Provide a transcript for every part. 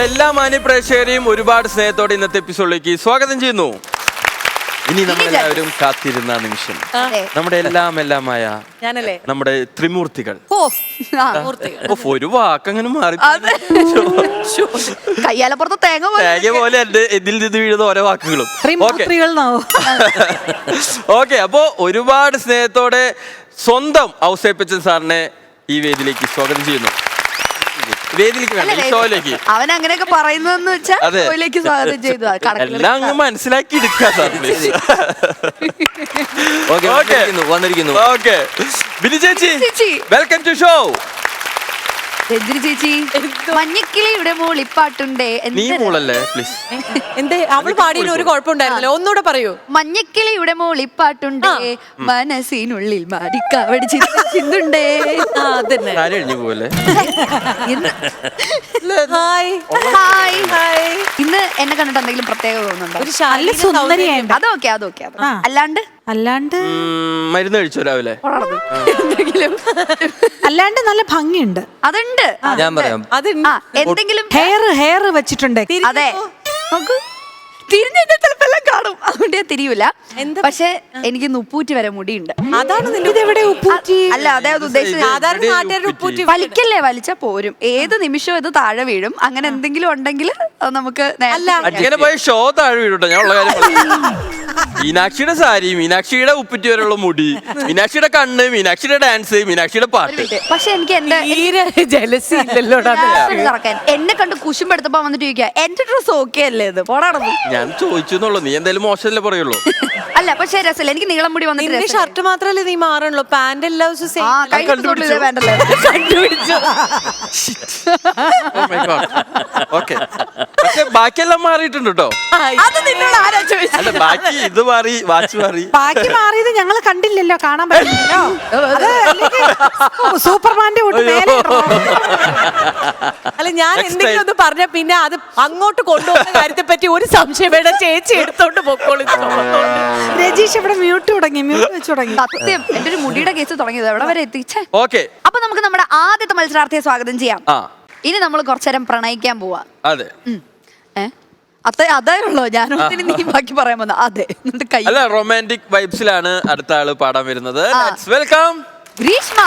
എല്ലാ മാന്യ പ്രേക്ഷകരെയും ഒരുപാട് സ്നേഹത്തോടെ ഇന്നത്തെ എപ്പിസോഡിലേക്ക് സ്വാഗതം ചെയ്യുന്നു. ഇനി നമ്മളെല്ലാവരും കാത്തിരുന്ന നിമിഷം, നമ്മുടെ എല്ലാമായ നമ്മുടെ ത്രിമൂർത്തികൾ. ഒരു വാക്കങ്ങനെ മാറി കയ്യാലപ്പുറത്ത് തേങ്ങ പോലെ ഇതിൽ നിന്ന് വീഴുന്ന ഓരോ വാക്കുകളും. ഓക്കെ, അപ്പോ ഒരുപാട് സ്നേഹത്തോടെ സ്വന്തം ഔസേപ്പച്ചൻ സാറിനെ ഈ വേദിയിലേക്ക് സ്വാഗതം ചെയ്യുന്നു. ഷോയിലേക്ക് അവൻ അങ്ങനെയൊക്കെ പറയുന്നതെന്ന് വെച്ചാൽ സ്വാഗതം ചെയ്തു. എല്ലാം അങ്ങ് മനസ്സിലാക്കി എടുക്കാം സാർ. വന്നിരിക്കുന്നു. ഓക്കെ, ബിനി ചേച്ചി വെൽക്കം ടു ഷോ. രഞ്ജിനി ചേച്ചി, മഞ്ഞക്കിളിയുടെ മൂളിപ്പാട്ടുണ്ടേ. നീ മൂളല്ലേ പ്ലീസ്. എന്തേ അവൾ പാടിയതിന് ഒരു കുഴപ്പമുണ്ടായിരുന്നല്ലോ, ഒന്നുകൂടെ പറയൂ. മഞ്ഞക്കിളിയുടെ മൂളിപ്പാട്ടുണ്ടേ, മനസ്സിനുള്ളിൽ മാടിക്കാവടി ചിന്തുണ്ടേ. കഴിഞ്ഞു പോലെ. ഇന്ന് എന്നെ കണ്ടിട്ട് എന്തെങ്കിലും പ്രത്യേകത തോന്നുന്നുണ്ടോ? അതൊക്കെ അല്ലാണ്ട് മരുന്ന് കഴിച്ചോ രാവിലെ? അല്ലാണ്ട് നല്ല ഭംഗിയുണ്ട്. അതുണ്ട്. ഞാൻ പറയാം, എന്തെങ്കിലും ഹെയർ വെച്ചിട്ടുണ്ട്. അതെ, നോക്കൂ, തിരിഞ്ഞ ചിലപ്പോ എല്ലാം കാണും, അതുകൊണ്ട് ഞാൻ തിരിയൂല. പക്ഷെ എനിക്ക് ഉപ്പൂറ്റി വരെ മുടിയുണ്ട്. അതാണ് ഇതെവിടെ ഉപ്പൂറ്റി? അല്ല, അതായത് ഉദ്ദേശിച്ചത് വലിക്കല്ലേ, വലിച്ചാ പോരും. ഏത് നിമിഷവും ഇത് താഴെ വീഴും. അങ്ങനെ എന്തെങ്കിലും ഉണ്ടെങ്കിൽ നമുക്ക് അങ്ങനെ പോയി ഷോ താഴെ വീഴൂട്ടോ. ഞാൻ ഉള്ള കാര്യം മീനാക്ഷിയുടെ സാരി, മീനാക്ഷിയുടെ ഉപ്പിറ്റി വരെയുള്ള മുടി, മീനാക്ഷിയുടെ കണ്ണ്, മീനാക്ഷിയുടെ ഡാൻസ്, മീനാക്ഷിയുടെ പാട്ട്. പക്ഷെ എനിക്ക് എന്റെ എന്നെ കണ്ട് കുശുമ്പെടുത്തപ്പോ വന്നിട്ട് ചോദിക്കുക, എന്റെ ഡ്രസ് ഓക്കെ അല്ലേ ഇത്? പോടാണത്. ഞാൻ ചോദിച്ചു എന്നുള്ളൂ, നീ എന്തായാലും മോശമല്ലേ പറയുള്ളൂ. അല്ല, പക്ഷെ രസമില്ല. എനിക്ക് നീളം മുടി വന്നിട്ട് ഷർട്ട് മാത്രല്ലേ നീ മാറണല്ലോ, പാന്റ് എല്ലാ ദിവസവും കണ്ടുപിടിച്ചു. ഓക്കെ, പക്ഷെ ബാക്കിയെല്ലാം മാറിയിട്ടുണ്ട് കേട്ടോ. അത് നിന്നോട് ആരാ ചോദിച്ചത്? അല്ല, ബാക്കി ഇത് മാറി, വാച്ച് മാറി. ബാക്കി മാറിയത് ഞങ്ങൾ കണ്ടില്ലല്ലോ, കാണാൻ പറ്റില്ലല്ലോ. സൂപ്പർമാന്റെ അല്ല, ഞാൻ എന്തെങ്കിലും ഒന്ന് പറഞ്ഞ പിന്നെ അത് അങ്ങോട്ട് കൊണ്ടുപോകുന്ന കാര്യത്തെ പറ്റി ഒരു സംശയം വേണ്ട. ചേച്ചി എടുത്തോണ്ട് പൊക്കോളൂ. രജീഷ് ഇവിടെ മ്യൂട്ട് വെച്ച് തുടങ്ങി. സത്യം, എന്റെ ഒരു മുടിയുടെ കേസ് തുടങ്ങിയത് എവിടെ വരെ എത്തിച്ചേ. ഓക്കെ, അപ്പൊ നമുക്ക് നമ്മുടെ ആദ്യത്തെ മത്സരാർത്ഥിയെ സ്വാഗതം ചെയ്യാം. ഇനി നമ്മൾ കുറച്ചേരം പ്രണയിക്കാൻ പോവാ. അതെ, അതേ ഉള്ളോ? ഞാനൊന്നും നീ ബാക്കി പറയാൻ വന്ന. അതെ, അല്ല, റൊമാൻറ്റിക് വൈബ്സിലാണ് അടുത്ത ആള് പാടാൻ വരുന്നത്. Welcome Greeshma.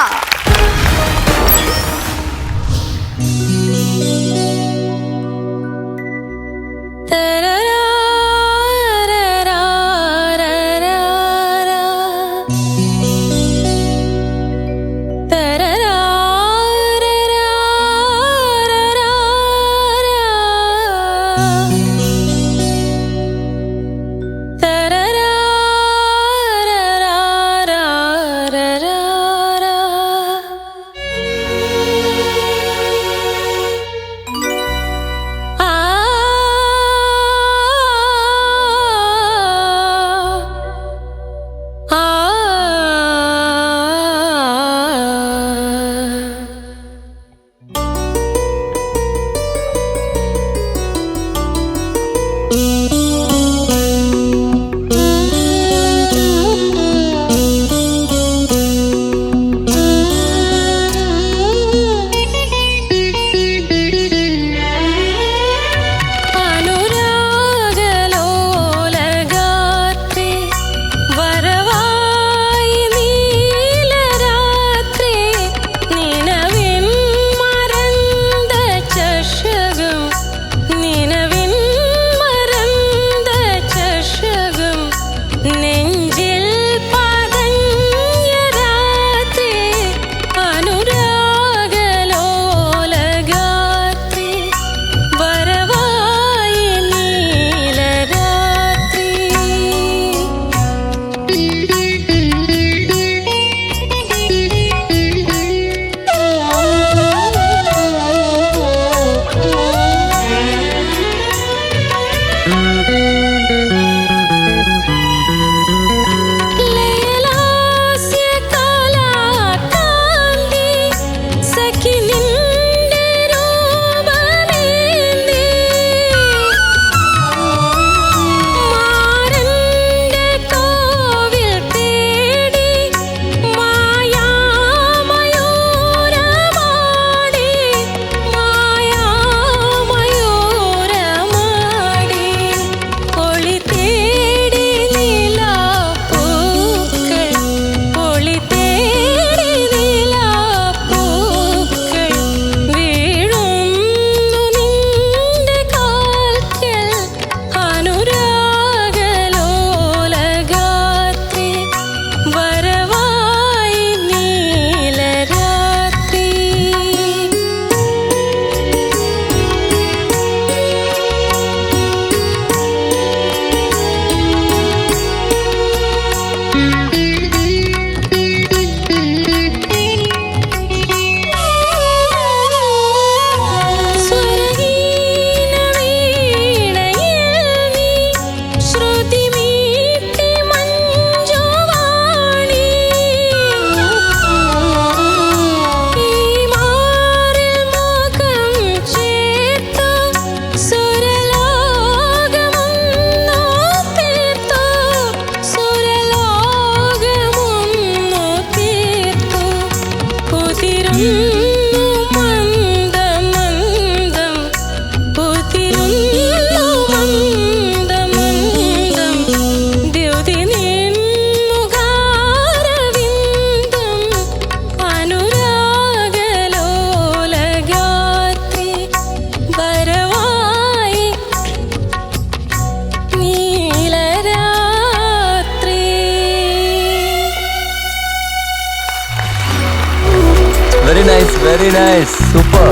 Very nice, super.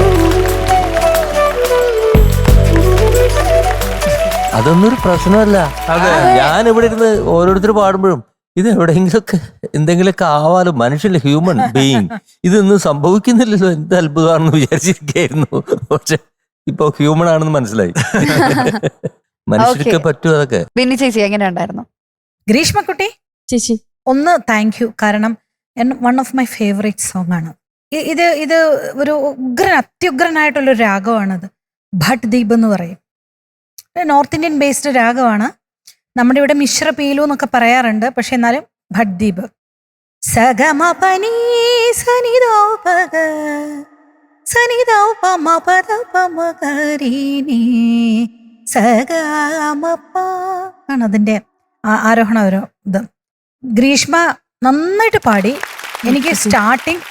അതൊന്നും ഒരു പ്രശ്നമല്ല. ഞാൻ ഇവിടെ ഇരുന്ന് ഓരോരുത്തർ പാടുമ്പോഴും ഇത് എവിടെയെങ്കിലൊക്കെ എന്തെങ്കിലുമൊക്കെ ആവാലോ, മനുഷ്യൻ ഹ്യൂമൻ ബീയിങ്, ഇതൊന്നും സംഭവിക്കുന്നില്ലല്ലോ, എന്ത് അത്ഭുതമാണെന്ന് വിചാരിച്ചിരിക്കായിരുന്നു. പക്ഷെ ഇപ്പൊ ഹ്യൂമൻ ആണെന്ന് മനസ്സിലായി. മനുഷ്യർക്ക് പറ്റും അതൊക്കെ. ബിന്നി ചേച്ചി എങ്ങനെ ഉണ്ടായിരുന്നു? ഗ്രീഷ്മക്കുട്ടി ചേച്ചി ഒന്ന് താങ്ക് യു. കാരണം one of my favourite song ആണ് ഇത്. ഒരു അത്യുഗ്രനായിട്ടുള്ളൊരു രാഗമാണത്. ഭട്ട് ദീപ് എന്ന് പറയും. നോർത്ത് ഇന്ത്യൻ ബേസ്ഡ് രാഗമാണ്. നമ്മുടെ ഇവിടെ മിശ്ര പീലു എന്നൊക്കെ പറയാറുണ്ട്. പക്ഷെ എന്നാലും ഭട്ട് ദീപ്. സഗമ പനി സനിദോ പഗ സനിദോ പമ പദ പമ കരീനി സഗമപ ആണ് അതിന്റെ ആരോഹണ ഒരു ഇത്. ഗ്രീഷ്മ നന്നായിട്ട് പാടി. എനിക്ക് സ്റ്റാർട്ടിങ്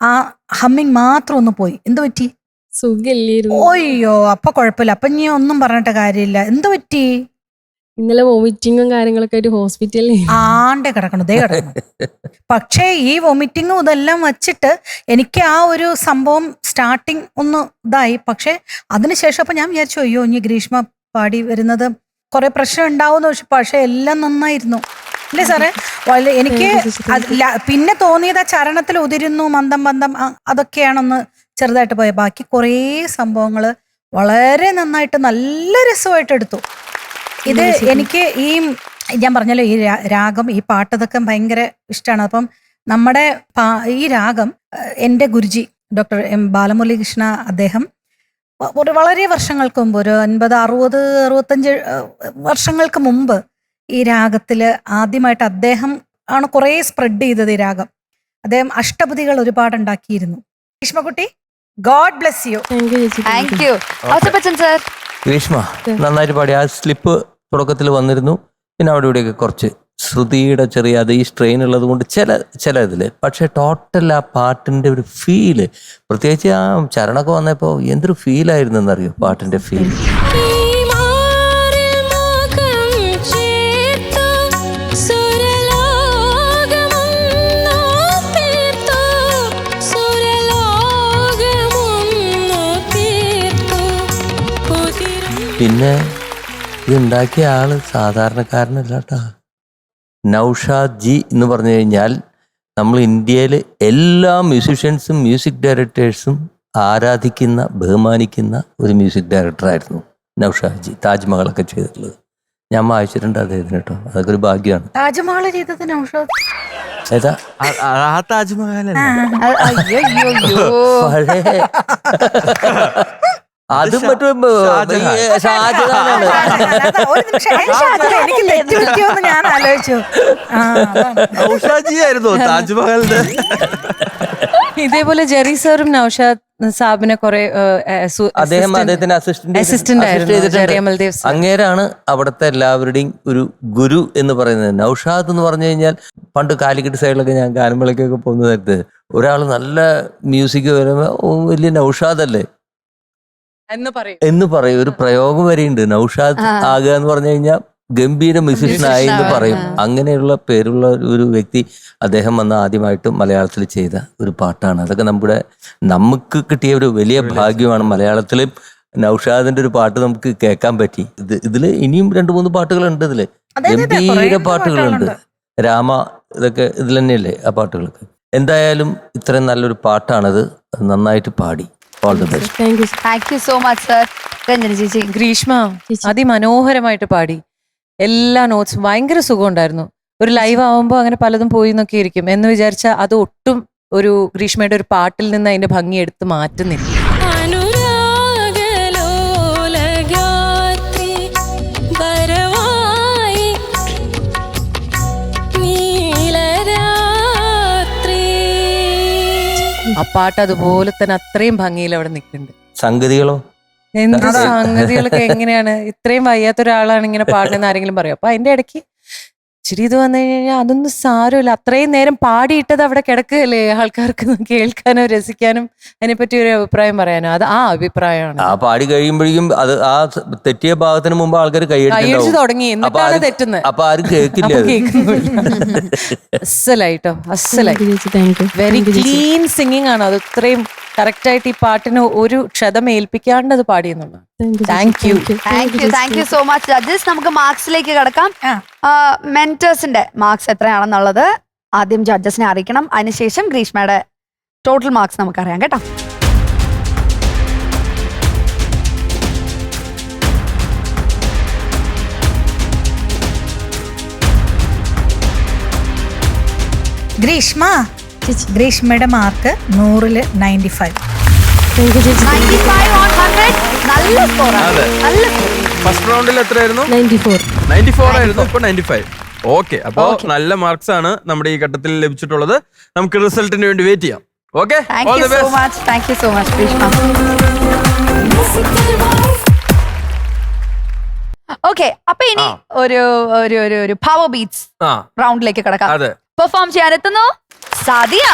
ആ ഹമ്മിങ് മാത്രം ഒന്ന് പോയി. എന്തു പറ്റി? സുഖല്ലായിരുന്നു. ഓയ്യോ, അപ്പൊ കുഴപ്പമില്ല. അപ്പൊ നീ ഒന്നും പറഞ്ഞിട്ട് കാര്യമില്ല. എന്തു പറ്റി? ഇന്നലെ വോമിറ്റിങ്ങും കാര്യങ്ങളൊക്കെ ആയിട്ട് ഹോസ്പിറ്റലിൽ ആണ്ടെ കിടക്കണം, ദേ കിടക്കണം. പക്ഷേ ഈ വോമിറ്റിങ്ങും ഇതെല്ലാം വച്ചിട്ട് എനിക്ക് ആ ഒരു സംഭവം സ്റ്റാർട്ടിങ് ഒന്ന് ഇതായി. പക്ഷെ അതിനുശേഷം അപ്പൊ ഞാൻ വിചാരിച്ചു, അയ്യോ ഇനി ഗ്രീഷ്മ പാടി വരുന്നത് കുറെ പ്രശ്നം ഉണ്ടാവുമെന്ന് വെച്ചു. പക്ഷെ എല്ലാം നന്നായിരുന്നു അല്ലേ സാറേ? എനിക്ക് പിന്നെ തോന്നിയത് ആ ചരണത്തിൽ ഉതിരുന്നു, മന്ദം മന്ദം അതൊക്കെയാണൊന്ന് ചെറുതായിട്ട് പോയത്. ബാക്കി കുറേ സംഭവങ്ങൾ വളരെ നന്നായിട്ട് നല്ല രസമായിട്ട് എടുത്തു. ഇത് എനിക്ക് ഞാൻ പറഞ്ഞല്ലോ, ഈ രാഗം, ഈ പാട്ട്, ഇതൊക്കെ ഭയങ്കര ഇഷ്ടമാണ്. അപ്പം നമ്മുടെ ഈ രാഗം എൻ്റെ ഗുരുജി ഡോക്ടർ എം ബാലമുരളീകൃഷ്ണ, അദ്ദേഹം ഒരു വളരെ വർഷങ്ങൾക്ക് മുമ്പ്, ഒരു 50, 60, 65 വർഷങ്ങൾക്ക് മുമ്പ് ഈ രാഗത്തില് ആദ്യമായിട്ട് അദ്ദേഹം ആണ് കുറേ സ്പ്രെഡ് ചെയ്തത് ഈ രാഗം. അദ്ദേഹം അഷ്ടപതികൾ ഒരുപാട് ഉണ്ടാക്കിയിരുന്നു. ഗ്രീഷ്മക്കുട്ടി, god bless you. Thank you. Sir Greeshma നന്നായിട്ട് പാടി. ആ സ്ലിപ്പ് തുടക്കത്തിൽ വന്നിരുന്നു. പിന്നെ അവിടെ ഇവിടെയൊക്കെ കുറച്ച് ശ്രുതിയുടെ ചെറിയ അത് ഈ സ്ട്രെയിൻ ഉള്ളത് കൊണ്ട് ചില ഇതില്. പക്ഷെ ടോട്ടൽ ആ പാട്ടിന്റെ ഒരു ഫീല്, പ്രത്യേകിച്ച് ആ ചരണമൊക്കെ വന്നപ്പോ എന്തൊരു ഫീലായിരുന്നു എന്നറിയോ പാട്ടിന്റെ ഫീൽ. പിന്നെ ഇതുണ്ടാക്കിയ ആള് സാധാരണക്കാരനല്ല കേട്ടാ. നൗഷാദ് ജി എന്ന് പറഞ്ഞു കഴിഞ്ഞാൽ നമ്മൾ ഇന്ത്യയിൽ എല്ലാ മ്യൂസിഷ്യൻസും മ്യൂസിക് ഡയറക്ടേഴ്സും ആരാധിക്കുന്ന, ബഹുമാനിക്കുന്ന ഒരു മ്യൂസിക് ഡയറക്ടറായിരുന്നു നൗഷാദ് ജി. താജ്മഹലൊക്കെ ചെയ്തിട്ടുള്ളത് ഞാൻ വായിച്ചിട്ടുണ്ട് അദ്ദേഹത്തിന് കേട്ടോ. അതൊക്കെ ഒരു ഭാഗ്യമാണ്. താജ്മഹൽ ചെയ്തത് നൗഷാദ് ഏതാ? ആ താജ്മഹൽ പഴയ അതും മറ്റും ഷാജഹാനാണ്. എനിക്ക് തെറ്റുപറ്റിയോന്ന് ഞാൻ ആലോചിച്ചു. ആയിരുന്നു താജ്മഹലിന്റെ. ഇതേപോലെ ജെറി സാറും നൗഷാദ് സാബിനെ കുറെ അദ്ദേഹത്തിന് അസിസ്റ്റന്റ് ആയിരുന്നു. അങ്ങേരാണ് അവിടുത്തെ എല്ലാവരുടെയും ഒരു ഗുരു എന്ന് പറയുന്നത്. നൗഷാദ് എന്ന് പറഞ്ഞു കഴിഞ്ഞാൽ പണ്ട് കാലിക്കറ്റ് സൈഡിലൊക്കെ ഞാൻ ഗാനമേളയ്ക്കൊക്കെ പോകുന്ന നേരത്ത് ഒരാൾ നല്ല മ്യൂസിക് വരുമ്പോ വലിയ നൗഷാദ് അല്ലേ എന്ന് പറയും. ഒരു പ്രയോഗം വരെയുണ്ട്, നൗഷാദ് ആകുക എന്ന് പറഞ്ഞു കഴിഞ്ഞാൽ ഗംഭീര മ്യൂസിഷ്യനായി എന്ന് പറയും. അങ്ങനെയുള്ള പേരുള്ള ഒരു വ്യക്തി. അദ്ദേഹം വന്ന് ആദ്യമായിട്ട് മലയാളത്തിൽ ചെയ്ത ഒരു പാട്ടാണ്. അതൊക്കെ നമുക്ക് കിട്ടിയ ഒരു വലിയ ഭാഗ്യമാണ്. മലയാളത്തിലും നൗഷാദിന്റെ ഒരു പാട്ട് നമുക്ക് കേൾക്കാൻ പറ്റി. ഇതില് ഇനിയും 2-3 പാട്ടുകളുണ്ട്. ഇതില് ഗംഭീര പാട്ടുകളുണ്ട്. രാമ ഇതൊക്കെ ഇതിൽ തന്നെയല്ലേ ആ പാട്ടുകളൊക്കെ. എന്തായാലും ഇത്രയും നല്ലൊരു പാട്ടാണത്. നന്നായിട്ട് പാടി. All the best. Thank you so much sir. Ranjana ചേച്ചി. ഗ്രീഷ്മ അതിമനോഹരമായിട്ട് പാടി. എല്ലാ നോട്ട്സും ഭയങ്കര സുഖം ഉണ്ടായിരുന്നു. ഒരു ലൈവ് ആവുമ്പോൾ അങ്ങനെ പലതും പോയി എന്നൊക്കെ ഇരിക്കും എന്ന് വിചാരിച്ചാൽ അത് ഒട്ടും ഒരു ഗ്രീഷ്മയുടെ ഒരു പാട്ടിൽ നിന്ന് അതിന്റെ ഭംഗി എടുത്ത് മാറ്റുന്നില്ല. ആ പാട്ട് അതുപോലെ തന്നെ അത്രയും ഭംഗിയിൽ അവിടെ നിൽക്കുന്നുണ്ട്. സംഗതികളോ എന്ത് സംഗതികളൊക്കെ എങ്ങനെയാണ്? ഇത്രയും വയ്യാത്ത ഒരാളാണ് ഇങ്ങനെ പാടുന്ന ആരെങ്കിലും പറയും. അപ്പൊ അതിന്റെ ഇടയ്ക്ക് ഇച്ചിരി ഇത് വന്നു കഴിഞ്ഞാൽ അതൊന്നും സാരമില്ല. അത്രയും നേരം പാടിയിട്ടത് അവിടെ കിടക്കുകയല്ലേ, ആൾക്കാർക്ക് കേൾക്കാനോ രസിക്കാനും അതിനെപ്പറ്റി ഒരു അഭിപ്രായം പറയാനോ. അത് ആ അഭിപ്രായമാണ്. ആ പാടി കഴിയുമ്പോഴേക്കും അത് ആ തെറ്റിയ ഭാഗത്തിന് മുമ്പ് ആൾക്കാർ കൈയടിച്ച് തുടങ്ങി, എന്നിട്ടാണ് തെറ്റുന്നത്. അപ്പൊ ആരും കേൾക്കില്ല. അസ്സലായിട്ടോ, അസ്സലായി. Thank you. Very clean singing ആണ്. അത് ഇത്രയും കറക്റ്റ് ആയിട്ട് ഈ പാട്ടിന് ഒരു ക്ഷതം ഏൽപ്പിക്കാണ്ട് അത് പാടിയെന്നുള്ളത്. Thank you. Thank you so much judges. നമുക്ക് മാർക്സിലേക്ക് കിടക്കാം. മെന്റേഴ്സിന്റെ മാർക്സ് എത്രയാണെന്നുള്ളത് ആദ്യം ജഡ്ജസിനെ അറിയിക്കണം. അതിനുശേഷം ഗ്രീഷ്മയുടെ ടോട്ടൽ മാർക്സ് നമുക്കറിയാം കേട്ടോ. ഗ്രീഷ്മയുടെ മാർക്ക് 100-ല് 95. താങ്ക് യു ചേച്ചി. 95 on 100. നല്ല സ്കോറാണ്. നല്ല സ്കോർ. ഫസ്റ്റ് റൗണ്ടിൽ എത്രയായിരുന്നു? 94. 94 ആയിരുന്നു, ഇപ്പൊ 95. ഓക്കെ, അപ്പോ നല്ല മാർക്സ് ആണ് നമ്മുടെ ഈ ഘട്ടത്തിൽ ലഭിച്ചിട്ടുള്ളത്. നമുക്ക് റിസൾട്ടിന് വേണ്ടി വെയിറ്റ് ചെയ്യാം. Okay, thank you so much. Thank you so much Greeshma. Okay, അപ്പൊ ഇനി ഒരു ഒരു ഒരു ഒരു പവർ ബീറ്റ്സ് റൗണ്ടിലേക്ക് കിടക്കാം. അതെ, പെർഫോം ചെയ്യാൻ എത്തുന്നു സാദിയ.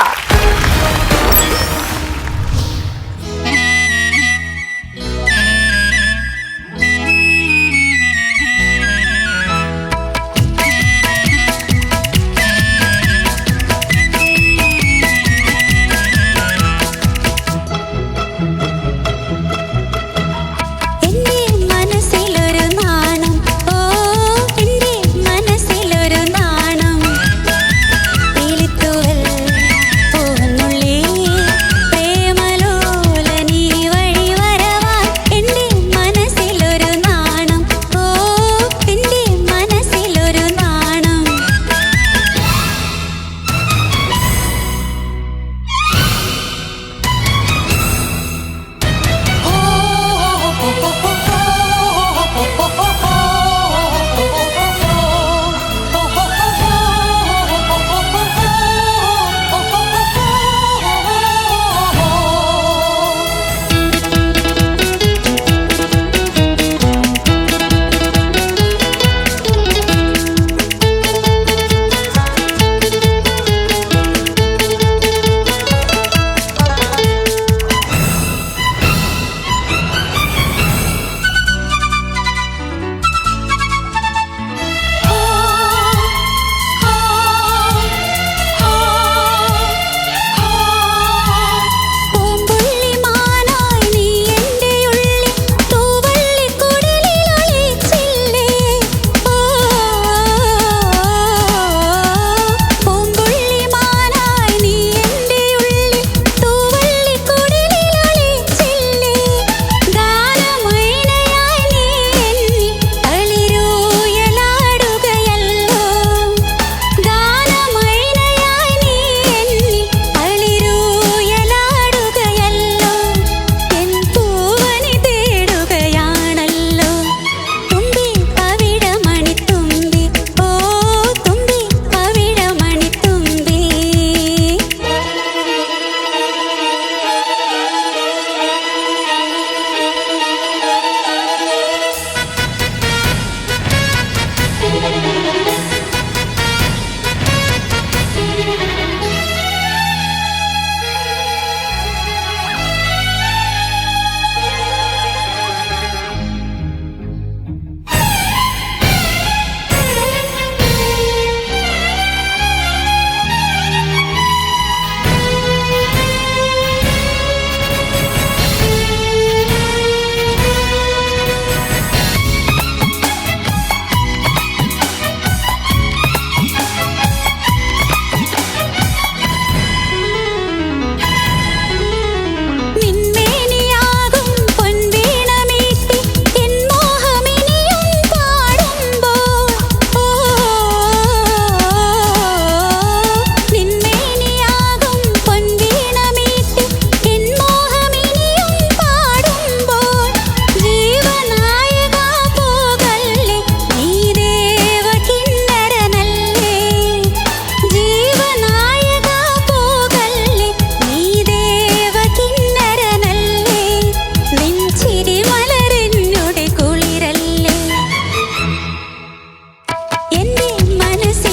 മനസ്സിൽ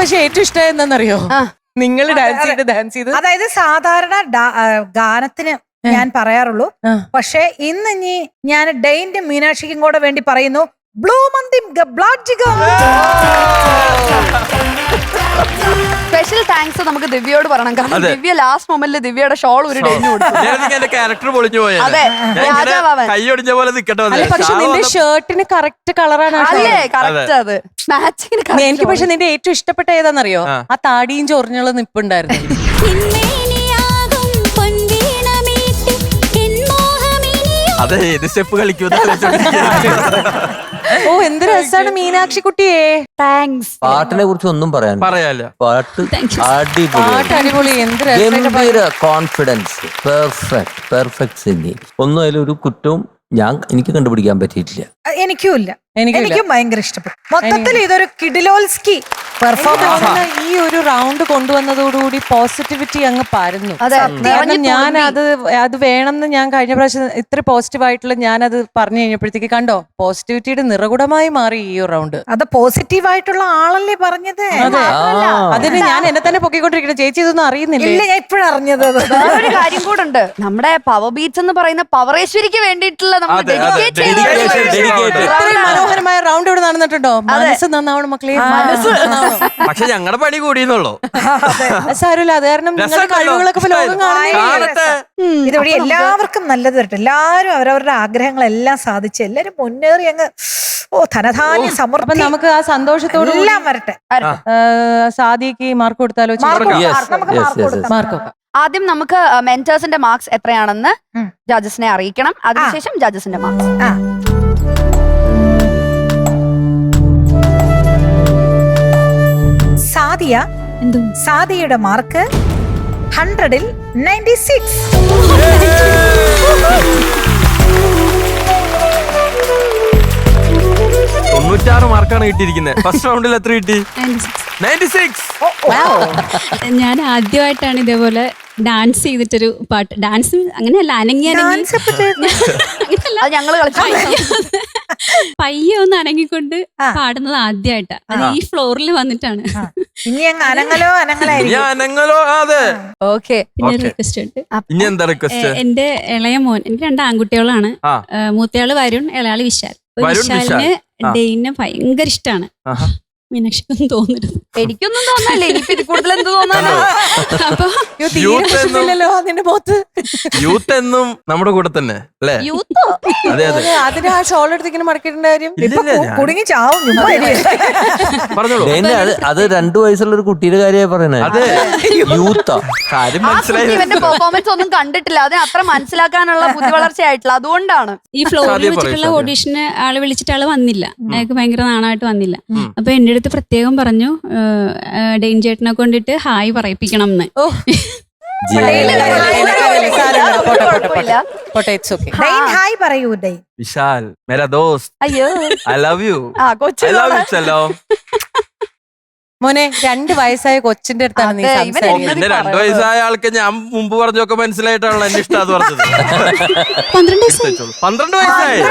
പക്ഷെ ഏറ്റവും ഇഷ്ടം എന്താണെന്നറിയോ, നിങ്ങൾ ഡാൻസ് ചെയ്ത് അതായത് സാധാരണ ഗാനത്തിന് ഞാൻ പറയാറുള്ളൂ, പക്ഷെ ഇന്ന് ഞാൻ ഡെയിന്റെ മീനാക്ഷിക്കും കൂടെ വേണ്ടി പറയുന്നു, ബ്ലൂ മന്തിം സ്പെഷ്യൽ താങ്ക്സ് നമുക്ക് ദിവ്യയോട് പറയണം. കാരണം ദിവ്യ ലാസ്റ്റ് മൊമെന്റിൽ ദിവ്യയുടെ ഷോൾ ഒരു ഡെയിന് കൊടുത്തു. ക്യാരക്ടർ പൊളിഞ്ഞു പോയത് അതെ, രാജാവാൻ. കൈയൊടിഞ്ഞ പോലെ നിക്കട്ടെ. പക്ഷെ നിന്റെ ഷർട്ടിന് കറക്റ്റ് കളറാണ്. അല്ലേ, കറക്റ്റ് അത് മാച്ചിങ്. എനിക്ക് പക്ഷെ നിന്റെ ഏറ്റവും ഇഷ്ടപ്പെട്ട ഏതാണെന്നറിയോ, ആ താടിയും ചൊറിഞ്ഞുള്ള നിപ്പുണ്ടായിരുന്നു. അതെ, ഏത് സ്റ്റെപ്പ് കളിക്കും. ഓ, എന്ത് രസാണ് മീനാക്ഷി കുട്ടിയെ. താങ്ക്സ്. പാട്ടിനെ കുറിച്ച് ഒന്നും പറയാനില്ല. പാട്ട് അടിപൊളി, എന്ത് ഗംഭീര കോൺഫിഡൻസ്, പെർഫെക്റ്റ് സിംഗിങ്. ഒന്നും അതിലൊരു കുറ്റവും എനിക്ക് കണ്ടുപിടിക്കാൻ പറ്റിയിട്ടില്ല. എനിക്കും ഭയങ്കര ഇഷ്ടപ്പെട്ടു. മൊത്തത്തിൽ ഇതൊരു കിഡിലോൽസ്കി പെർഫോമൻസ്. ഈ ഒരു റൗണ്ട് കൊണ്ടുവന്നതോടുകൂടി പോസിറ്റിവിറ്റി അങ്ങ് പരന്നു. കാരണം ഞാൻ അത് വേണമെന്ന് ഞാൻ കഴിഞ്ഞ പ്രാവശ്യം ഇത്ര പോസിറ്റീവ് ആയിട്ടുള്ള ഞാനത് പറഞ്ഞു കഴിഞ്ഞപ്പോഴത്തേക്ക് കണ്ടോ, പോസിറ്റിവിറ്റിയുടെ നിറകുടമായി മാറി ഈ റൗണ്ട്. അത് പോസിറ്റീവ് ആയിട്ടുള്ള ആളല്ലേ പറഞ്ഞത്. അതിന് ഞാൻ എന്നെ തന്നെ പൊക്കിക്കൊണ്ടിരിക്കുന്നത്. ചേച്ചി ഇതൊന്നും അറിയുന്നില്ല. ഇല്ല, ഞാൻ ഇപ്പോഴും അറിഞ്ഞത്. വേറൊരു കാര്യം കൂടെ ഉണ്ട്. നമ്മുടെ പവർ ബീറ്റ്സ് എന്ന് പറയുന്ന പവറേശ്വരിക്ക് വേണ്ടിയിട്ടുള്ള മനോഹരമായ റൗണ്ട് ഇവിടെ നടന്നിട്ടുണ്ടോ. മനസ്സ് നന്നാവണം മക്കളെ, മനസ്സ് നന്നാവണം. പക്ഷെ ഞങ്ങളുടെ പണി കൂടിയെന്നുള്ളൂ. സാരമില്ല, അത് കാരണം നിങ്ങളുടെ കഴിവുകളൊക്കെ ലോകം കാണുന്നില്ല. ഇതുവഴി എല്ലാവർക്കും നല്ലത് വരട്ടെ. എല്ലാവരും അവരവരുടെ ആഗ്രഹങ്ങളെല്ലാം സാധിച്ച് എല്ലാരും മുന്നേറി അങ്ങ് ധനധാന്യ സമൃദ്ധി. നമുക്ക് ആ സന്തോഷത്തോടെ എല്ലാം വരട്ടെ. സാദിക്ക് മാർക്ക് കൊടുത്താലോ? മാർക്ക് ആദ്യം നമുക്ക് മെന്റേഴ്സിന്റെ മാർക്സ് എത്രയാണെന്ന് ജഡ്ജസിനെ അറിയിക്കണം. അതിനുശേഷം ജഡ്ജസിന്റെ മാർക്സ്. സാദിയയുടെ മാർക്ക് 100-ൽ 96. 96 മാർക്കാണ് കിട്ടിയിരിക്കുന്നത്. ഫസ്റ്റ് റൗണ്ടിൽ എത്ര കിട്ടി? 96. ഞാൻ ആദ്യമായിട്ടാണ് ഇതേപോലെ ഡാൻസ് ചെയ്തിട്ടൊരു പാട്ട്. ഡാൻസ് അങ്ങനെയല്ല, പയ്യെ ഒന്ന് അനങ്ങിക്കൊണ്ട് പാടുന്നത് ആദ്യമായിട്ടാ. അത് ഈ ഫ്ലോറിൽ വന്നിട്ടാണ്. ഇനി അനങ്ങലോ. അതെ, പിന്നെ റിക്വസ്റ്റ് ഉണ്ട്. ഇനി എന്താ റിക്വസ്റ്റ്? എന്റെ ഇളയ മോൻ, എനിക്ക് 2 ആൺകുട്ടികളാണ്. മൂത്തയാള് വരുൺ, ഇളയാള് വിശാൽ. വിശാലിന് ഡെയിനെ ഭയങ്കര ഇഷ്ടമാണ്. മീനാക്ഷിക്കൊന്നും തോന്നരുത്. എനിക്കൊന്നും തോന്നല്ലേ, എനിക്ക് ഇത് കൂടുതൽ എന്ത് തോന്നാനോ. അപ്പൊ യൂത്ത് എന്നും നമ്മുടെ കൂടെ തന്നെ അല്ലേ? യൂത്തോ? അതെ അതെ. അതിന് ആ ഷോൾ എടുത്തിങ്ങനെ മടക്കിയിട്ടുണ്ട് കാര്യം കുടുങ്ങി ചാവും. അത് 2 വയസ്സുള്ള ഒരു കുട്ടിയുടെ കാര്യമായി പറയണേ. അതെ, യൂത്താ. കാര്യം മനസ്സിലായി. ഇവന്റെ പെർഫോമൻസ് ഒന്നും കണ്ടിട്ടില്ല, അതിന് അത്ര മനസ്സിലാക്കാനുള്ള ബുദ്ധി വളർച്ചയായിട്ടില്ല. അതുകൊണ്ടാണ് ഈ ഫ്ലോറിൽ വെച്ചിട്ടുള്ള ഓഡീഷന് ആള് വിളിച്ചിട്ട് ആള് വന്നില്ല. അയാൾക്ക് ഭയങ്കര നാണായിട്ട് വന്നില്ല. അപ്പൊ എന്റെ അടുത്ത് പ്രത്യേകം പറഞ്ഞു, ഡെയിൻ ചേട്ടനെ കൊണ്ടിട്ട് ഹായ് പറയിപ്പിക്കണം എന്ന്. വിശാൽ മേരാ ദോസ്ത്, അയ്യോ ഐ ലവ് യു. കൊച്ചു മോനെ 2 വയസ്സായ കൊച്ചിന്റെ അടുത്താണ് നീ സംസാരിക്കുന്നത്. പിന്നെ 2 വയസ്സായ ആൾക്ക് ഞാൻ മുമ്പ് പറഞ്ഞൊക്കെ മനസ്സിലായിട്ടാണല്ലോ എന്നെ ഇഷ്ടം പറഞ്ഞത്. 12 വയസ്സായി. 12 വയസ്സായി.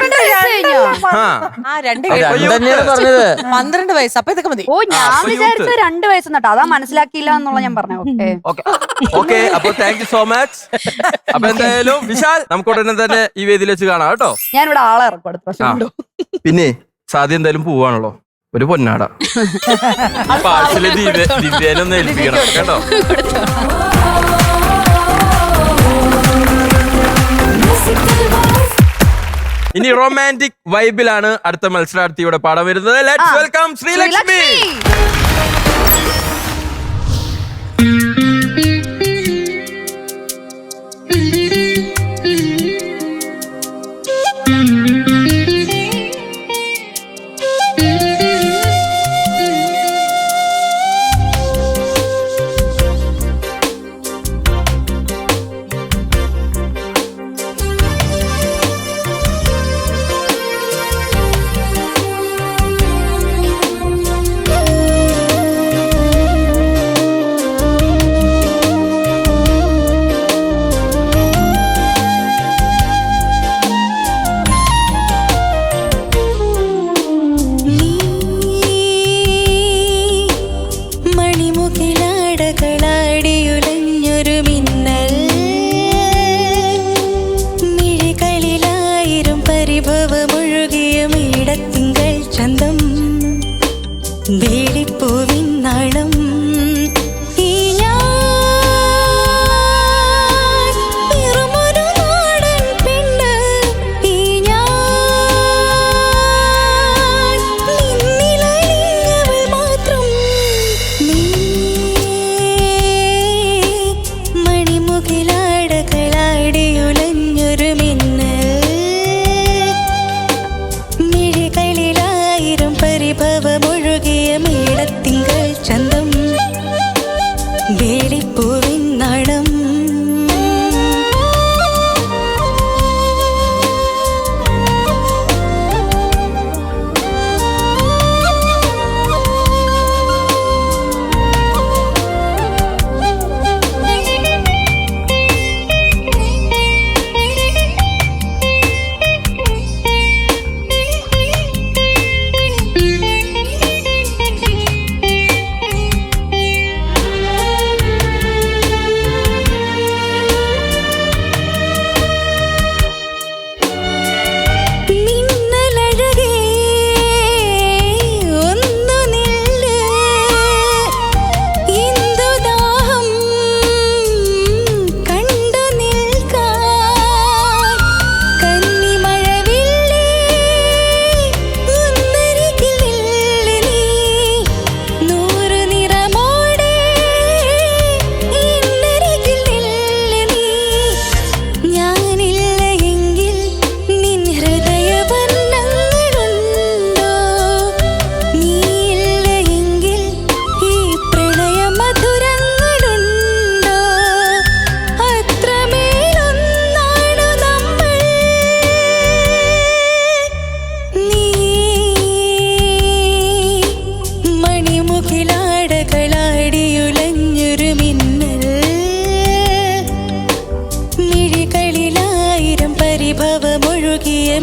12 വയസ്സ്. അപ്പൊ ഇതൊക്കെ മതി. ഓ, ഞാൻ വിചാരിച്ചത് 2 വയസ്സെന്നിട്ട്. അതാ മനസ്സിലാക്കിയില്ല എന്നുള്ള ഞാൻ പറഞ്ഞു. ഓക്കെ, അപ്പൊ താങ്ക് യു സോ മച്ച്. അപ്പൊ എന്തായാലും വിശാൽ, നമുക്ക് ഉടനെ തന്നെ ഈ വേദിയിൽ വെച്ച് കാണാം കേട്ടോ. ഞാനിവിടെ ആളെ ഇറക്കും. പിന്നെ സാധ്യ എന്തായാലും പോവാണല്ലോ, ഒരു പൊന്നാട പാഴ്സല് ദിവ്യാനൊന്ന് ഏൽപ്പിക്കണം കേട്ടോ. ഇനി റൊമാൻറ്റിക് വൈബിലാണ് അടുത്ത മത്സരാർത്ഥിയുടെ പാഠം വരുന്നത്. Let's welcome Sreelakshmi.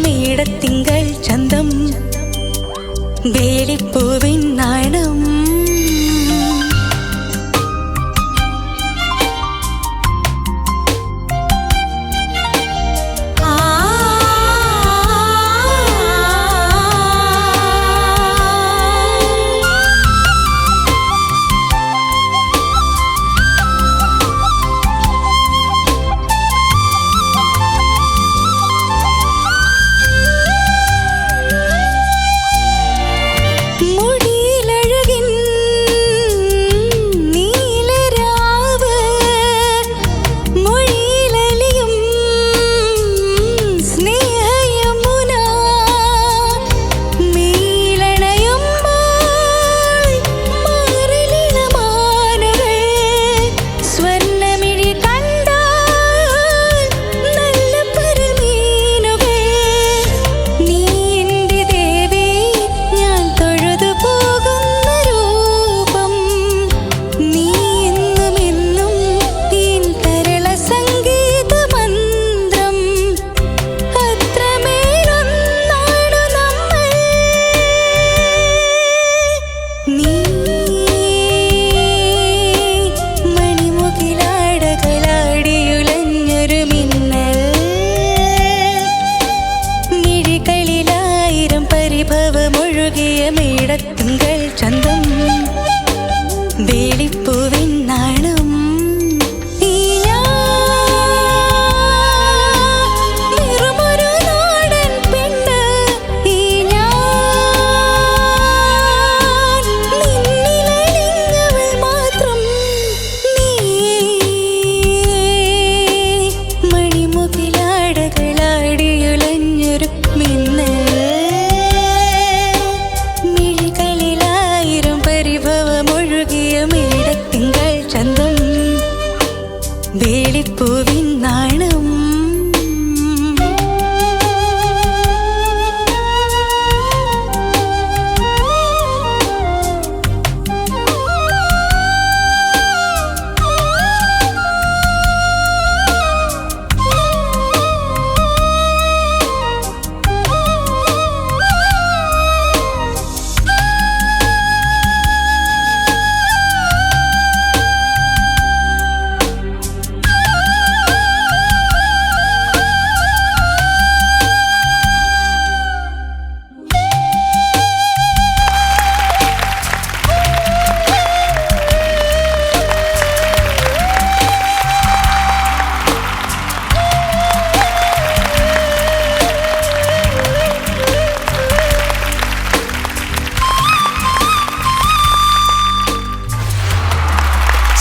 മേടത്തിങ്കൾ ചന്തം വേലിപ്പൂവിൻ നാണം മേടത്തിങ്കൾ ചന്തം വേലിപ്പൂവിൻ നാണം വെറുമൊരു നാടൻ പെണ്ണ് ഈ ഞാൻ നിന്നിലലിഞ്ഞവൾ മാത്രം നീ മണിമുകിലാടകളാടിയുലഞ്ഞൊരു മിന്നൽ മേടത്തിങ്കൾ ചന്തം വേലിപ്പൂവിൻ നാണം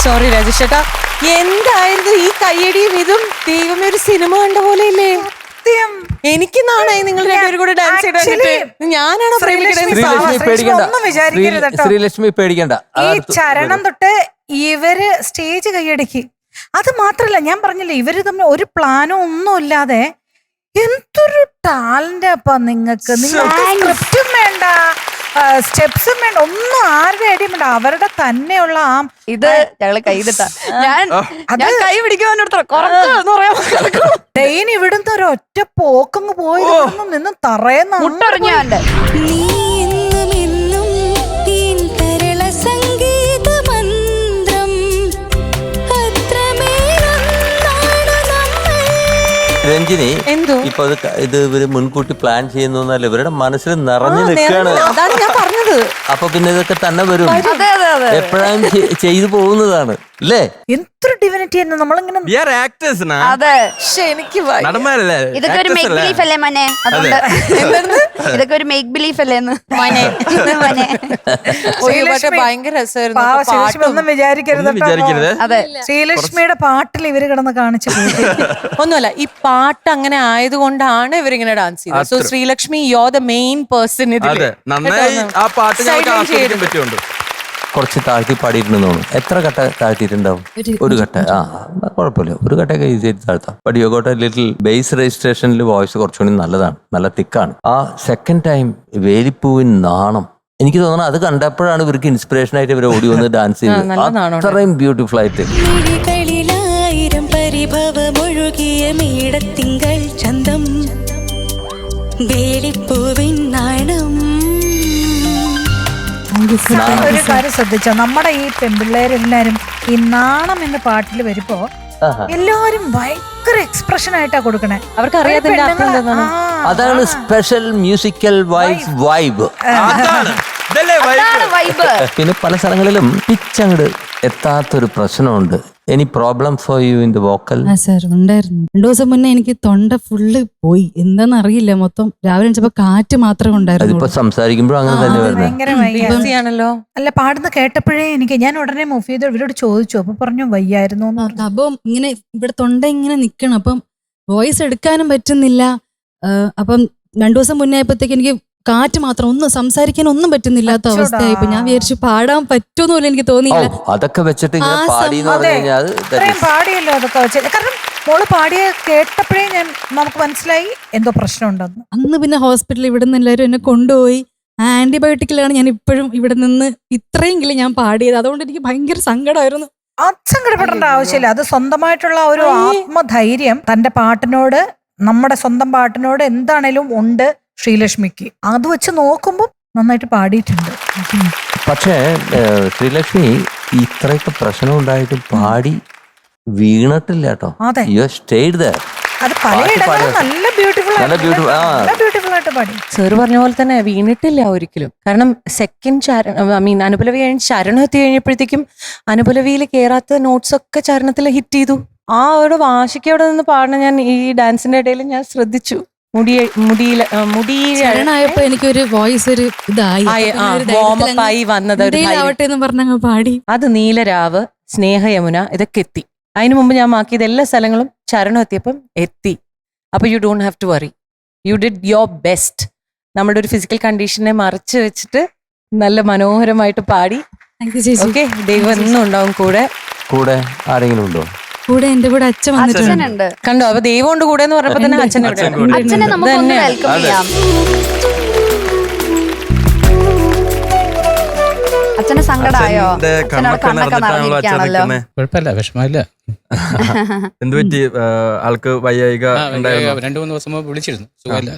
സോറി രാജേഷ് ചേട്ടാ, എന്തായിരുന്നു ഈ കയ്യടിയും ഇതും? ദൈവമേ, ഒരു സിനിമ കണ്ട പോലെ ഇല്ലേ? എനിക്ക് നാണായി നിങ്ങൾ രണ്ടുപേരും കൂടെ ഡാൻസ് ചെയ്തിട്ട്. ഞാനാണോ ശ്രീലക്ഷ്മി പേടിക്കണ്ട. ഈ ചരണം തൊട്ട് ഇവര് സ്റ്റേജ് കൈയടക്കി. അത് മാത്രല്ല, ഞാൻ പറഞ്ഞില്ലേ, ഇവര് തമ്മിൽ ഒരു പ്ലാനും ഒന്നും ഇല്ലാതെ എന്തൊരു ടാലന്റ് അപ്പൊ നിങ്ങൾക്ക്. നിങ്ങൾക്ക് സ്ക്രിപ്റ്റും വേണ്ട, സ്റ്റെപ്സും വേണ്ട, ഒന്നും ആരുടെ ഐഡിയ വേണ്ട. അവരുടെ തന്നെയുള്ള ആ ഇത് ഞങ്ങള് കൈതിട്ടാ ഞാൻ കൈ പിടിക്കുവാനോട് ഡെയിൻ ഇവിടുന്ന് ഒരു ഒറ്റ പോക്കങ്ങ് പോയി നിന്ന് തറയുന്ന മുട്ടറിഞ്ഞാണ്ട് രഞ്ജിനി, ഇപ്പൊ ഇത് ഇവര് മുൻകൂട്ടി പ്ലാൻ ചെയ്യുന്നല്ല, ഇവരുടെ മനസ്സിൽ നിറഞ്ഞു നിൽക്കുകയാണ്. അതാണ് ഞാൻ പറഞ്ഞത്. അപ്പൊ പിന്നെ ഇതൊക്കെ തന്നെ വരും, എപ്പോഴും ചെയ്തു പോകുന്നതാണ് അല്ലേ? എന്തൊരു ഡിവിനിറ്റി ആയിരുന്നു നമ്മളിങ്ങനെ. അതെ, എനിക്ക് ഇതൊക്കെ ഒരു മേക്ക് ബിലീഫ് അല്ലേ മോനെ? അതുകൊണ്ട് ഇതൊക്കെ ഒരു മേക്ക് ബിലീഫ് അല്ലേന്ന് മോനെ. ഭയങ്കര ഒന്നും വിചാരിക്കരുത്. അതെ, ശ്രീലക്ഷ്മിയുടെ പാട്ടിൽ ഇവര് കിടന്ന് കാണിച്ചു. ഒന്നുമല്ല, ഈ പാട്ട് അങ്ങനെ ആയതുകൊണ്ടാണ് ഇവരിങ്ങനെ ഡാൻസ് ചെയ്തത്. So Sreelakshmi, you are the main person ഇതിൽ. കുറച്ച് താഴ്ത്തി പാടിയിട്ടുണ്ടെന്ന് തോന്നുന്നു. എത്ര ഘട്ട താഴ്ത്തിയിട്ടുണ്ടാവും? ഒരു ഘട്ട. കുഴപ്പമില്ല, ഒരു ഘട്ടമൊക്കെ ഈസി ആയിട്ട് താഴ്ത്താം. But you got a little base രജിസ്ട്രേഷനിൽ വോയിസ് കുറച്ചുകൂടി നല്ലതാണ്, നല്ല തിക്കാണ്. ആ സെക്കൻഡ് ടൈം വേലിപ്പൂവിൻ നാണം, എനിക്ക് തോന്നുന്നു അത് കണ്ടപ്പോഴാണ് ഇവർക്ക് ഇൻസ്പിറേഷൻ ആയിട്ട് ഇവർ ഓടി വന്ന് ഡാൻസ് ചെയ്തത്. അത്രയും ബ്യൂട്ടിഫുൾ ആയിട്ട്. പരിഭവമൊഴുകിയ മേടത്തിങ്കൾ ചന്തം ചെടിപ്പൂവിൻ നാണം. ഒരു കാര്യം ശ്രദ്ധിച്ചോ, നമ്മുടെ ഈ പെൺപിള്ളേരെല്ലാരും ഈ നാണം എന്ന പാട്ടിൽ വരുമ്പോ എല്ലാരും ഭയങ്കര എക്സ്പ്രഷൻ ആയിട്ടാ കൊടുക്കണേ. അവർക്ക് അറിയാത്തതിന്റെ അർത്ഥം എന്താണ്? അതാണ് സ്പെഷ്യൽ മ്യൂസിക്കൽ വൈബ്. പിന്നെ പല സ്ഥലങ്ങളിലും പിച്ച് അങ്ങോട്ട് എത്താത്തൊരു പ്രശ്നമുണ്ട്. Any problem for you in the vocal? Sir ഉണ്ടായിരുന്നു. 2 ദിവസം മുന്നേ എനിക്ക് തൊണ്ട ഫുള്ള് പോയി, എന്താന്ന് അറിയില്ല. മൊത്തം രാവിലെ എണീച്ചപ്പോ കാറ്റ് മാത്രമേ ഉണ്ടായിരുന്നു. അതിപ്പോ സംസാരിക്കുമ്പോഴും അങ്ങനെ തന്നെ വരുന്നത്. ഭയങ്കര വയ്യാണല്ലോ. അല്ല, പാടുന്ന കേട്ടപ്പോഴേ എനിക്ക്, ഞാൻ ഉടനെ മുഫീദ് ഇവരോട് ചോദിച്ചു, അപ്പൊ പറഞ്ഞു വയ്യായിരുന്നു. അപ്പം ഇങ്ങനെ ഇവിടെ തൊണ്ട ഇങ്ങനെ നിക്കണം, അപ്പം വോയിസ് എടുക്കാനും പറ്റുന്നില്ല. അപ്പം 2 ദിവസം മുന്നേ ആയപ്പോഴത്തേക്ക് എനിക്ക് കാറ്റ് മാത്രം, ഒന്നും സംസാരിക്കാൻ ഒന്നും പറ്റുന്നില്ലാത്ത അവസ്ഥയായി. ഇപ്പൊ ഞാൻ വിചാരിച്ചു പാടാൻ പറ്റുമെന്ന് പോലും എനിക്ക് തോന്നിയില്ല. അതൊക്കെ വെച്ചിട്ട് പാടിയല്ലോ അതൊക്കെ വെച്ചിട്ട്. കാരണം മോള് പാടിയ കേട്ടപ്പോഴേ നമുക്ക് മനസ്സിലായി എന്തോ പ്രശ്നമുണ്ടെന്ന്. അന്ന് പിന്നെ ഹോസ്പിറ്റലിൽ ഇവിടെ നിന്ന് എല്ലാവരും എന്നെ കൊണ്ടുപോയി. ആന്റിബയോട്ടിക്കിലാണ് ഞാൻ ഇപ്പോഴും ഇവിടെ നിന്ന് ഇത്രയെങ്കിലും ഞാൻ പാടിയത്. അതുകൊണ്ട് എനിക്ക് ഭയങ്കര സങ്കടമായിരുന്നു. സങ്കടപ്പെടേണ്ട ആവശ്യമില്ല. അത് സ്വന്തമായിട്ടുള്ള ഒരു ആത്മധൈര്യം തന്റെ പാട്ടിനോട്, നമ്മുടെ സ്വന്തം പാട്ടിനോട് എന്താണേലും ഉണ്ട് ശ്രീലക്ഷ്മിക്ക്. അത് വെച്ച് നോക്കുമ്പോൾ നന്നായിട്ട് പാടിയിട്ടുണ്ട്. പക്ഷേ ശ്രീലക്ഷ്മി ഇത്രയൊക്കെ പ്രശ്നം ഉണ്ടായിട്ട് പാടി വീണിട്ടില്ല കേട്ടോ. You stayed there. അത് പലയിടങ്ങളിലും നല്ല ബ്യൂട്ടിഫുൾ ആയിട്ട് പാടി. സാറ് പറഞ്ഞ പോലെ തന്നെ വീണിട്ടില്ല ഒരിക്കലും. കാരണം സെക്കൻഡ് അനുപലവി കഴിഞ്ഞ് ചരണം എത്തി കഴിഞ്ഞപ്പോഴത്തേക്കും അനുപലവിയിൽ കേറാത്ത നോട്ട്സ് ഒക്കെ ചരണത്തിൽ ഹിറ്റ് ചെയ്തു. ആ ഒരു വാശിക്ക് അവിടെ നിന്ന് പാടണം. ഞാൻ ഈ ഡാൻസിന്റെ ഇടയിൽ ഞാൻ ശ്രദ്ധിച്ചു. ശരണായപ്പോ എനിക്കൊരു വോയിസ് ഒരു ഇതായി വന്നത് എന്ന് പറഞ്ഞ പാടി. അത് നീലരാവ്, സ്നേഹയമുന ഇതൊക്കെ എത്തി. അതിനു മുമ്പ് ഞാൻ മാക്കിയത് എല്ലാ സ്ഥലങ്ങളും ചരണം എത്തിയപ്പം എത്തി. അപ്പൊ you don't have to worry, you did your best. നമ്മുടെ ഒരു ഫിസിക്കൽ കണ്ടീഷനെ മറച്ചു വെച്ചിട്ട് നല്ല മനോഹരമായിട്ട് പാടി. ഓക്കെ, ദൈവം എന്നും ഉണ്ടാവും കൂടെ. കൂടെ ആരെങ്കിലും ഉണ്ടോ? കൂടെ എന്റെ കൂടെ അച്ഛൻ വന്നിട്ടുണ്ട്. കണ്ടോ? അപ്പൊ ദൈവം ഉണ്ട് കൂടെ എന്ന് പറഞ്ഞപ്പോ തന്നെ അച്ഛനെ നമുക്കൊന്ന് വെൽക്കം ചെയ്യാം. അച്ഛന് സങ്കടമായോ? കുഴപ്പമില്ല, വിഷമമില്ല. എന്ത് പറ്റി? ആൾക്ക് വയ്യായിക 2-3 ദിവസം മുമ്പ് വിളിച്ചിരുന്നു.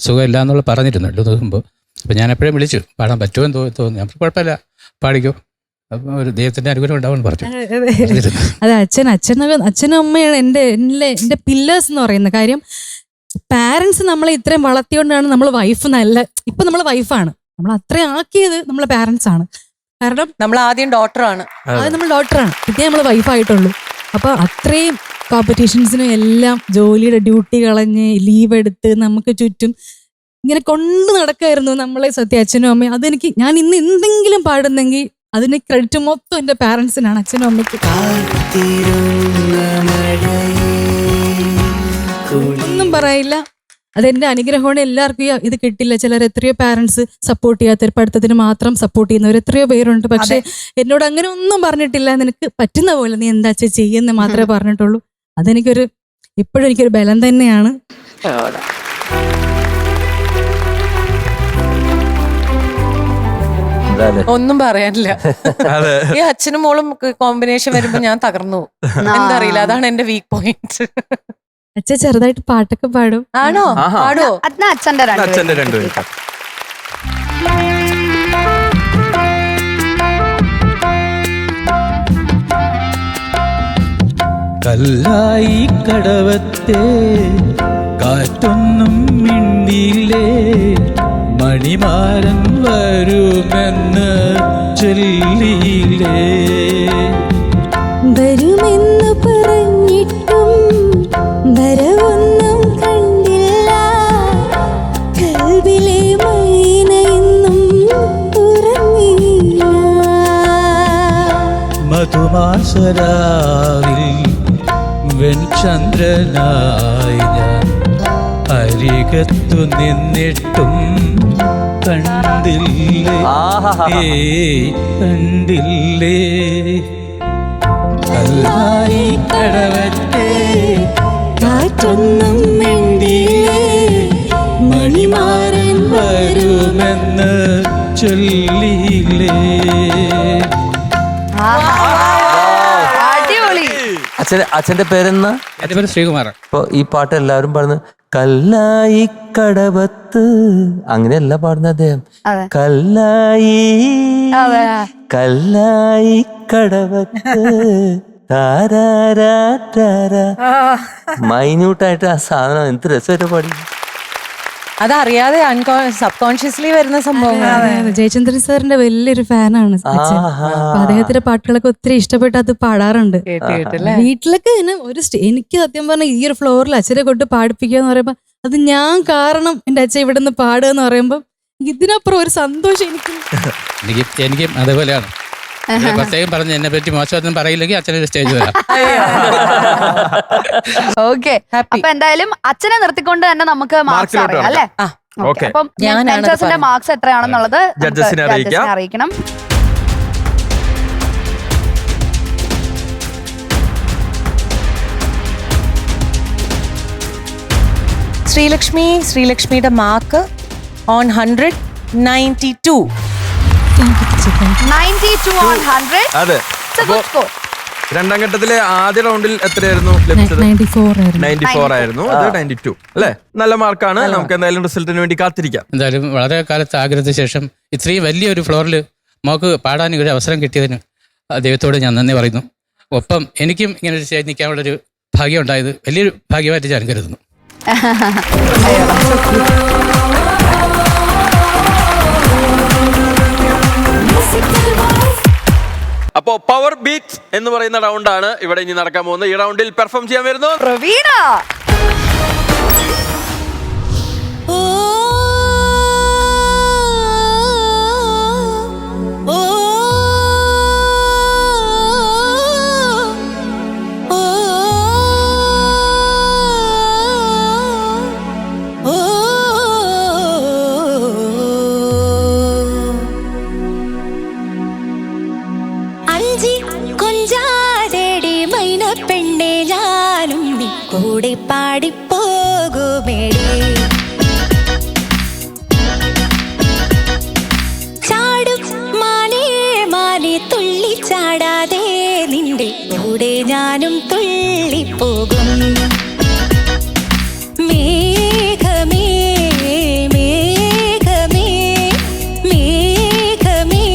സുഖമില്ല എന്നുള്ള പറഞ്ഞിരുന്നു 2 ദിവസം മുമ്പ്. അപ്പൊ ഞാൻ എപ്പോഴും വിളിച്ചു, പാടാൻ പറ്റുമോ എന്ന് തോന്നി. അപ്പൊ കുഴപ്പമില്ല, പാടിക്കോ, ഒരു ദൈവത്തിന്റെ അനുഗ്രഹം ഉണ്ടാവും പറഞ്ഞു. അതെ, അച്ഛനും അമ്മയാണ് എന്റെ പില്ലേഴ്സ് എന്ന് പറയുന്ന കാര്യം. പാരന്റ്സ് നമ്മളെ ഇത്രയും വളർത്തിയോണ്ടാണ് നമ്മൾ വൈഫ്. നല്ല ഇപ്പൊ നമ്മൾ വൈഫാണ്. നമ്മൾ അത്രയും ആക്കിയത് നമ്മളെ പാരന്റ്സ് ആണ്. കാരണം നമ്മൾ ആദ്യം ഡോക്ടറാണ്, അത് നമ്മൾ ഡോക്ടറാണ്, പിന്നെ നമ്മൾ വൈഫായിട്ടുള്ളൂ. അപ്പൊ അത്രയും കോമ്പറ്റീഷൻസിനും എല്ലാം ജോലിയുടെ ഡ്യൂട്ടി കളഞ്ഞ് ലീവ് എടുത്ത് നമുക്ക് ചുറ്റും ഇങ്ങനെ കൊണ്ടു നടക്കായിരുന്നു നമ്മളെ. സത്യം അച്ഛനും അമ്മയും അതെനിക്ക്, ഞാൻ ഇന്ന് എന്തെങ്കിലും പാടുന്നെങ്കിൽ അതിന് ക്രെഡിറ്റ് മൊത്തം എന്റെ പാരന്റ്സിനാണ്, അച്ഛനും അമ്മയ്ക്ക്. ഒന്നും പറയില്ല, അതെന്റെ അനുഗ്രഹമാണ്. എല്ലാവർക്കും ഇത് കിട്ടില്ല. ചിലർ എത്രയോ പാരന്റ്സ് സപ്പോർട്ട് ചെയ്യാത്തവർ, പഠിത്തത്തിന് മാത്രം സപ്പോർട്ട് ചെയ്യുന്നവർ എത്രയോ പേരുണ്ട്. പക്ഷെ എന്നോട് അങ്ങനെ ഒന്നും പറഞ്ഞിട്ടില്ല. നിനക്ക് പറ്റുന്ന പോലെ നീ എന്താ ചെയ്യുന്ന മാത്രമേ പറഞ്ഞിട്ടുള്ളൂ. അതെനിക്കൊരു ഇപ്പോഴും എനിക്കൊരു ബലം തന്നെയാണ്. ഒന്നും പറയാനില്ല. ഈ അച്ഛനും മോളും കോമ്പിനേഷൻ വരുമ്പോ ഞാൻ തകർന്നു. എന്താ അറിയില്ല, അതാണ് എന്റെ വീക്ക് പോയിന്റ്. അച്ഛൻ ചെറുതായിട്ട് പാട്ടൊക്കെ പാടും. ആണോ? പാടുവോ? അച്ഛന്റെ രണ്ടുപേരും കല്ലായി കടവത്തെ കാറ്റൊന്നും മിണ്ടിയില്ലേ, മണിമാരൻ വരുമെന്ന് ചൊല്ലിയില്ലേ. വരുമെന്ന് പറഞ്ഞിട്ടും വരവൊന്നും കണ്ടില്ല, കൽവിലെ മൈനയൊന്നും ഉറങ്ങിയില്ല. മധുമാസരാവിൽ വെൺചന്ദ്രനായി ഞാൻ അരികത്തു നിന്നിട്ടും കണ്ടില്ലേ, കണ്ടില്ലേ. കല്ലായി കടവത്തെ കാറ്റൊന്നും മിണ്ടിയില്ലേ, മണിമാരൻ വരുമെന്ന് ചൊല്ലിയില്ലേ. അടിപൊളി. അച്ഛൻ അച്ഛന്റെ പേരെന്നാ? എൻ്റെ പേര് ശ്രീകുമാർ. ഇപ്പൊ ഈ പാട്ട് എല്ലാവരും പാടുന്നത് കല്ലായി കടവത്ത്, അങ്ങനെയല്ല പാടുന്ന അദ്ദേഹം. കല്ലായി കല്ലായി കടവത്ത് മൈന്യൂട്ടായിട്ട് ആ സാധനം എന്ത് രസമായിട്ട് പാടി. അതറിയാതെ സബ് കോൺഷ്യസ്ലി വരുന്ന സംഭവങ്ങൾ. ജയചന്ദ്രൻ സാറിന്റെ വലിയൊരു ഫാനാണ് അച്ഛൻ. അപ്പൊ അദ്ദേഹത്തിന്റെ പാട്ടുകളൊക്കെ ഒത്തിരി ഇഷ്ടപ്പെട്ട് അത് പാടാറുണ്ട്. വീട്ടിലൊക്കെ ഇങ്ങനെ എനിക്ക് സത്യം പറഞ്ഞ ഈ ഒരു ഫ്ലോറിൽ അച്ഛനെ കൊണ്ട് പാടിപ്പിക്കുക എന്ന് പറയുമ്പോ അത് ഞാൻ കാരണം എന്റെ അച്ഛൻ ഇവിടെ നിന്ന് പാടുക എന്ന് പറയുമ്പോ ഇതിനപ്പുറം ഒരു സന്തോഷം എനിക്കും അതേപോലെയാണ്. പ്രത്യേകം പറഞ്ഞ് എന്നെ പറ്റി മോശമൊന്നും പറയില്ലെങ്കിൽ അച്ഛനൊരു സ്റ്റേജ് വരാം. ഓക്കെ, അപ്പൊ എന്തായാലും അച്ഛനെ നിർത്തിക്കൊണ്ട് തന്നെ നമുക്ക് മാർക്സ് അറിയാം അല്ലേ? അപ്പം മെന്റേഴ്സിന്റെ മാർക്സ് എത്രയാണെന്നുള്ളത് ജഡ്ജസിനെ അറിയിക്കണം. ശ്രീലക്ഷ്മിയുടെ മാർക്ക് ഓൺ 100 92. 92 on 100. അതെ. രണ്ടാം ഘട്ടത്തിലെ ആദ്യ റൗണ്ടിൽ എത്രയായിരുന്നു ലഭിച്ചത്? 94 ആയിരുന്നു. അത് 92 അല്ലേ? നല്ല മാർക്കാണ്. നമുക്ക് എന്തായാലും റിസൾട്ടിന് വേണ്ടി കാത്തിരിക്കാം. എന്തായാലും വളരെ കാലത്ത് ആഗ്രഹത്തിന് ശേഷം ഇത്രയും വലിയൊരു ഫ്ലോറിൽ നമുക്ക് പാടാൻ ഒരു അവസരം കിട്ടിയതിന് ദൈവത്തോട് ഞാൻ നന്ദി പറയുന്നു. ഒപ്പം എനിക്കും ഇങ്ങനെ ഒരു സ്റ്റേജ് നിൽക്കാനുള്ളൊരു ഭാഗ്യം ഉണ്ടായത് വലിയൊരു ഭാഗ്യമായിട്ട് ഞാൻ കരുതുന്നു. അപ്പോ പവർ ബീറ്റ് എന്ന് പറയുന്ന റൗണ്ടാണ് ഇവിടെ ഇനി നടക്കാൻ പോകുന്നത്. ഈ റൗണ്ടിൽ പെർഫോം ചെയ്യാൻ വരുന്നു പ്രവീണ. കൂടെ പാടിപ്പോകുമേടേ ചാടും മാനേ മാനേ തുള്ളിച്ചാടാതെ നിന്റെ കൂടെ ഞാനും തുള്ളിപ്പോകും. മേഘമേ മേഘമേ മേഘമേ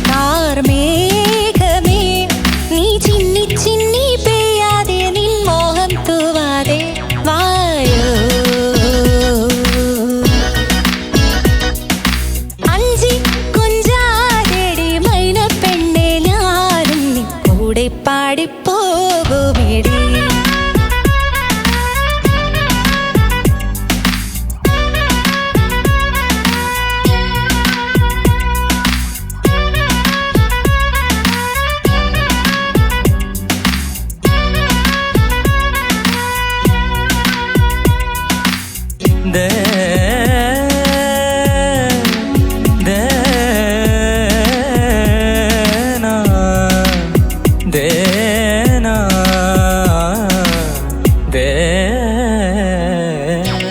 കാർമേഘമേ നീ ചിന്നി ചിന്നി പെയ്യാതെ നിൻ മോഹം തൂവാതെ വായോ. അഞ്ചി കുഞ്ചാതെടി മൈന പെണ്ണെ ഞാനും നീ കൂടെ പാടിപ്പോകുമേടി.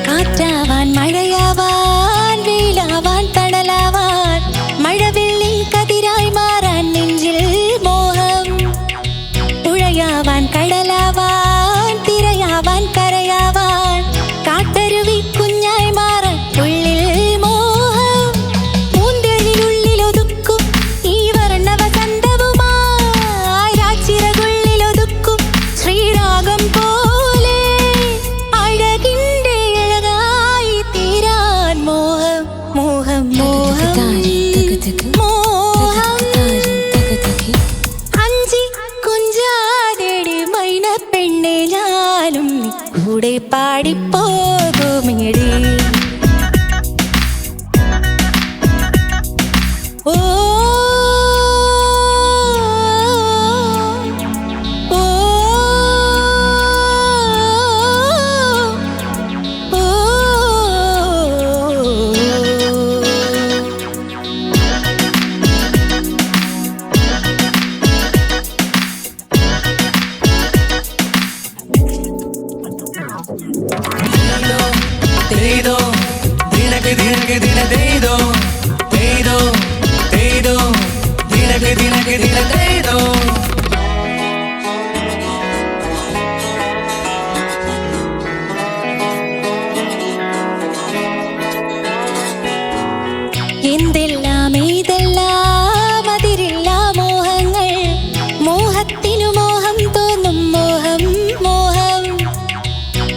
കാറ്റാവാൻ മഴയാവാൻ വെയിലാവാൻ തണലാവാൻ മഴവെള്ളിൽ കതിരായി മാറാൻ നെഞ്ചിൽ മോഹം. പുഴയാവാൻ കടലാവാൻ തിരയാവാൻ കരയാവാൻ കാട്ടരുവി കുഞ്ഞായി മാറാൻ ഉള്ളിൽ മോഹം. പൂന്തേരിനുള്ളിൽ ഒതുക്കും ഈ വർണ്ണ വസന്തവുമായി രാച്ചിറകുള്ളിൽ ഒതുക്കും ശ്രീരാഗം പോലെ അഴകിന്റെ അഴകായി തീരാൻ മോഹം മോഹം മോഹം മോഹം. അഞ്ചി കുഞ്ചാതെടി മൈന പെണ്ണെ ഞാനും നീ കൂടെ പാടിപ്പോകുമേടി. ഓ ഓ ഓ എന്തെല്ലാം ഏതെല്ലാം അതിരില്ല മോഹങ്ങൾ മോഹത്തിനു മോഹം തോന്നും മോഹം മോഹം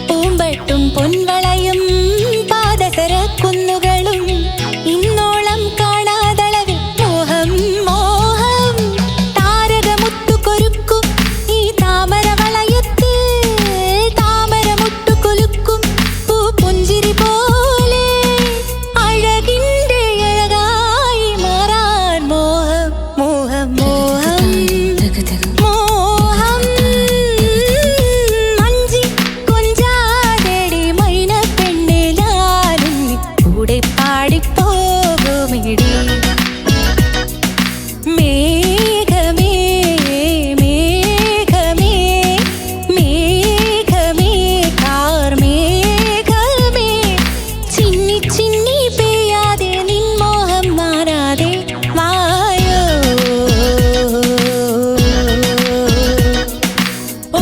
പൂമ്പട്ടും പൊൻവളയും പാദസര കുന്നുകളും ഇന്നോളം കാണാതളവിൽ മോഹം മോഹം താരകമുത്തു കൊരുക്കും ഈ താമര വളയത്തിൽ താമര മുട്ടു കൊലുക്കും പൂ പുഞ്ചിരി പോലെ അഴകിൻ്റെ അഴകായി മാറാൻ മോഹം മോഹം മോഹം മോഹം മഞ്ചി കൊഞ്ചാതെടി മൈന പെണ്ണിലാലും കൂടെ പാടിപ്പോകുമിടി മേഘമേ മേഘമേ മേഘമേ കാർമേഘമേ ചിന്നി ചിന്നി പെയ്യാതെ നിൻ മോഹം മാറാതെ വായോ ഓ